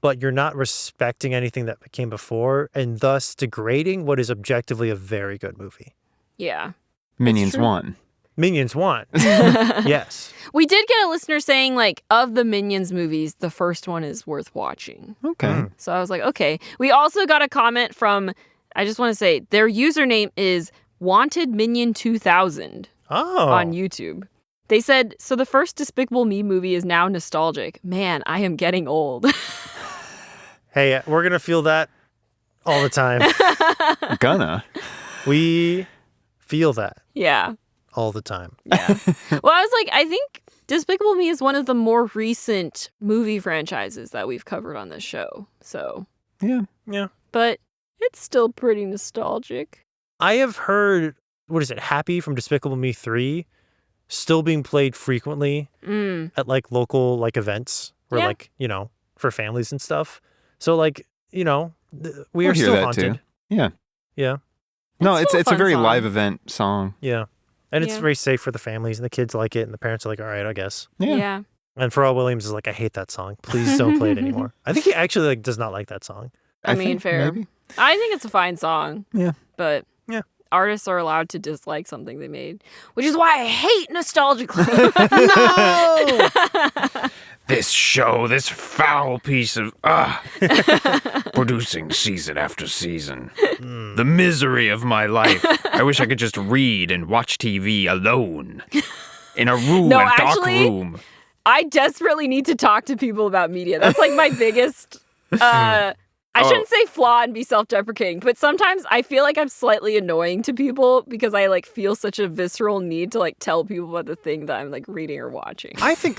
Speaker 2: but you're not respecting anything that came before, and thus degrading what is objectively a very good movie.
Speaker 1: Yeah.
Speaker 3: Minions 1.
Speaker 2: Minions 1. Yes.
Speaker 1: We did get a listener saying, like, of the Minions movies, the first one is worth watching.
Speaker 3: Okay.
Speaker 1: So I was like, okay. We also got a comment from, I just want to say, their username is Wanted Minion 2000 on YouTube. They said, so the first Despicable Me movie is now nostalgic. Man, I am getting old.
Speaker 2: Hey, we're going to feel that all the time. We feel that.
Speaker 1: Yeah.
Speaker 2: All the time.
Speaker 1: Yeah. Well, I was like, I think Despicable Me is one of the more recent movie franchises that we've covered on this show. So.
Speaker 2: Yeah.
Speaker 1: But it's still pretty nostalgic.
Speaker 2: I have heard, Happy from Despicable Me 3 still being played frequently at like local like events or like, for families and stuff. So like, we are still haunted.
Speaker 3: Too. Yeah.
Speaker 2: Yeah.
Speaker 3: No, it's a very
Speaker 1: song.
Speaker 3: live event song.
Speaker 2: Yeah. And it's very safe for the families, and the kids like it, and the parents are like, all right, I guess.
Speaker 1: Yeah.
Speaker 2: And Pharrell Williams is like, I hate that song. Please don't play it anymore. I think he actually like does not like that song.
Speaker 1: I mean, fair.
Speaker 3: Maybe.
Speaker 1: I think it's a fine song.
Speaker 3: Yeah.
Speaker 1: But
Speaker 2: yeah,
Speaker 1: artists are allowed to dislike something they made, which is why I hate Nostalgia Club.
Speaker 3: No! This foul piece of producing season after season. The misery of my life. I wish I could just read and watch TV alone in a room, dark room.
Speaker 1: I desperately need to talk to people about media. That's like my biggest I shouldn't say flaw and be self-deprecating, but sometimes I feel like I'm slightly annoying to people because I like feel such a visceral need to like tell people about the thing that I'm like reading or watching.
Speaker 2: I think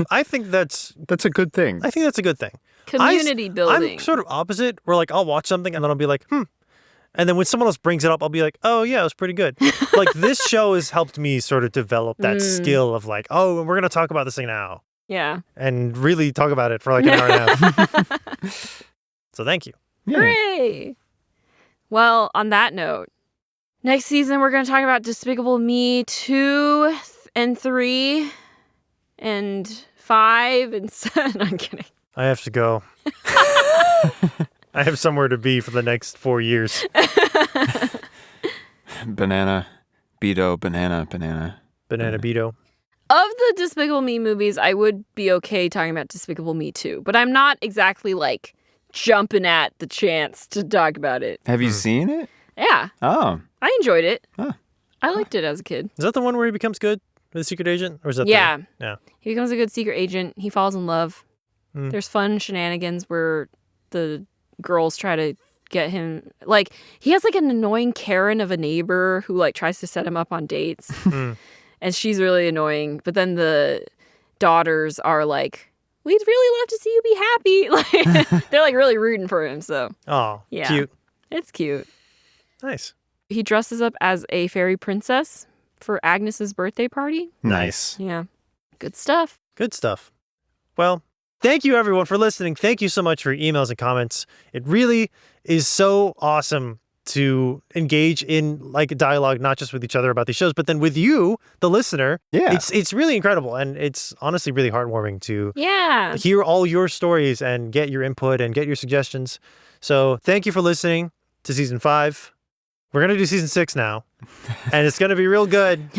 Speaker 2: that's
Speaker 3: a good thing.
Speaker 2: I think that's a good thing.
Speaker 1: Community building.
Speaker 2: I'm sort of opposite, where like I'll watch something and then I'll be like, and then when someone else brings it up, I'll be like, oh yeah, it was pretty good. Like this show has helped me sort of develop that skill of like, oh, we're gonna talk about this thing now.
Speaker 1: Yeah.
Speaker 2: And really talk about it for like an hour and a half. So thank you.
Speaker 3: Yeah.
Speaker 1: Hooray! Well, on that note, next season we're going to talk about Despicable Me 2 and 3 and 5 and 7. I'm kidding.
Speaker 2: I have to go. I have somewhere to be for the next 4 years.
Speaker 3: Banana, Beto, banana.
Speaker 2: Banana Beto.
Speaker 1: Of the Despicable Me movies, I would be okay talking about Despicable Me 2, but I'm not exactly like jumping at the chance to talk about it.
Speaker 3: Have you seen it?
Speaker 1: Yeah.
Speaker 3: Oh.
Speaker 1: I enjoyed it.
Speaker 3: Huh.
Speaker 1: I liked it as a kid.
Speaker 2: Is that the one where he becomes good with a secret agent? Or is that
Speaker 1: Yeah.
Speaker 2: Yeah.
Speaker 1: He becomes a good secret agent. He falls in love. There's fun shenanigans where the girls try to get him. Like, he has like an annoying Karen of a neighbor who like tries to set him up on dates. And she's really annoying. But then the daughters are like, we'd really love to see you be happy. Like, they're like really rooting for him. So,
Speaker 2: oh,
Speaker 1: yeah.
Speaker 2: Cute.
Speaker 1: It's cute.
Speaker 2: Nice.
Speaker 1: He dresses up as a fairy princess for Agnes's birthday party.
Speaker 3: Nice.
Speaker 1: Yeah. Good stuff.
Speaker 2: Good stuff. Well, thank you everyone for listening. Thank you so much for your emails and comments. It really is so awesome to engage in like a dialogue, not just with each other about these shows, but then with you, the listener.
Speaker 3: Yeah.
Speaker 2: It's really incredible. And it's honestly really heartwarming to hear all your stories and get your input and get your suggestions. So thank you for listening to season 5. We're going to do season 6 now, and it's going to be real good.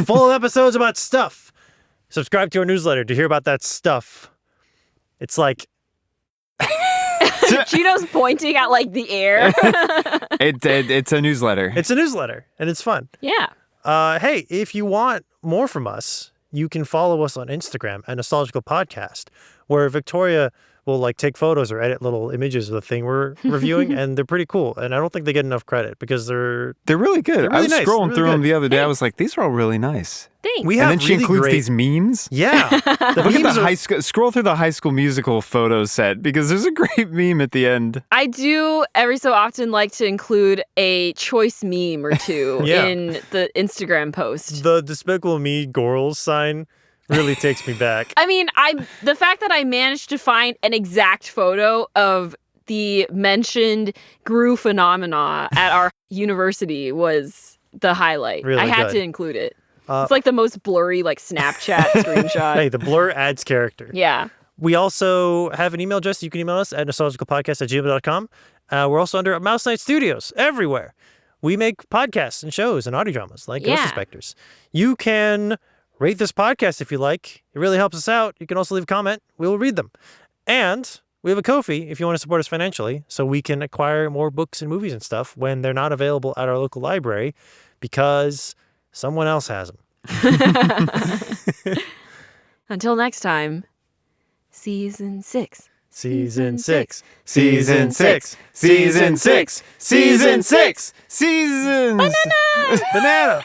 Speaker 2: Full of episodes about stuff. Subscribe to our newsletter to hear about that stuff. It's like...
Speaker 1: Jino's pointing at like the air.
Speaker 3: It's a newsletter.
Speaker 2: It's a newsletter, and it's fun.
Speaker 1: Yeah.
Speaker 2: Hey, if you want more from us, you can follow us on Instagram at Nostalgical Podcast, where Victoria will like take photos or edit little images of the thing we're reviewing, and they're pretty cool. And I don't think they get enough credit because they're
Speaker 3: really good.
Speaker 2: They're really
Speaker 3: I was
Speaker 2: nice.
Speaker 3: scrolling
Speaker 2: Really
Speaker 3: through
Speaker 2: good.
Speaker 3: them the other day. I
Speaker 1: Thanks.
Speaker 3: was like, these are all really nice.
Speaker 1: Thanks.
Speaker 2: We
Speaker 3: And
Speaker 2: have
Speaker 3: then she
Speaker 2: really
Speaker 3: includes
Speaker 2: great...
Speaker 3: these memes.
Speaker 2: Yeah. The
Speaker 3: Look at
Speaker 2: memes
Speaker 3: the
Speaker 2: are...
Speaker 3: scroll through the High School Musical photo set because there's a great meme at the end.
Speaker 1: I do every so often like to include a choice meme or two
Speaker 2: Yeah.
Speaker 1: in the Instagram post.
Speaker 2: The Despicable Me girls sign really takes me back.
Speaker 1: I mean, the fact that I managed to find an exact photo of the mentioned Gru phenomena at our university was the highlight.
Speaker 2: Really
Speaker 1: I had
Speaker 2: good.
Speaker 1: to include it. It's like the most blurry like Snapchat screenshot.
Speaker 2: Hey, the blur adds character.
Speaker 1: Yeah.
Speaker 2: We also have an email address. You can email us at nostalgicalpodcast@gmail.com. We're also under MouseKnight Studios everywhere. We make podcasts and shows and audio dramas like Ghost Inspectors. You can rate this podcast if you like. It really helps us out. You can also leave a comment. We will read them. And we have a Ko-fi if you want to support us financially so we can acquire more books and movies and stuff when they're not available at our local library because someone else has them.
Speaker 1: Until next time, season 6.
Speaker 2: Season 6.
Speaker 3: Season 6. Season 6. Season 6. Seasons.
Speaker 2: Banana.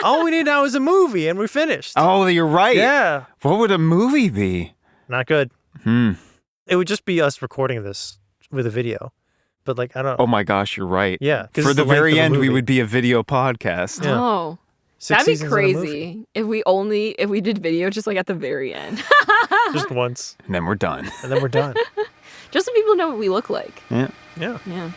Speaker 2: All we need now is a movie and we're finished.
Speaker 3: Oh, you're right.
Speaker 2: Yeah.
Speaker 3: What would a movie be?
Speaker 2: Not good. It would just be us recording this with a video. But like, I don't know.
Speaker 3: Oh my gosh, you're right.
Speaker 2: Yeah. 'cause
Speaker 3: For
Speaker 2: it's
Speaker 3: the
Speaker 2: length
Speaker 3: very
Speaker 2: of a
Speaker 3: end, we
Speaker 2: movie.
Speaker 3: would be a video podcast.
Speaker 2: Yeah.
Speaker 1: Oh.
Speaker 2: 6
Speaker 1: That'd be
Speaker 2: seasons in a movie.
Speaker 1: crazy if we did video just like at the very end.
Speaker 2: Just once.
Speaker 3: And then we're done.
Speaker 2: And then we're done.
Speaker 1: Just so people know what we look like.
Speaker 3: Yeah.
Speaker 2: Yeah.
Speaker 1: Yeah.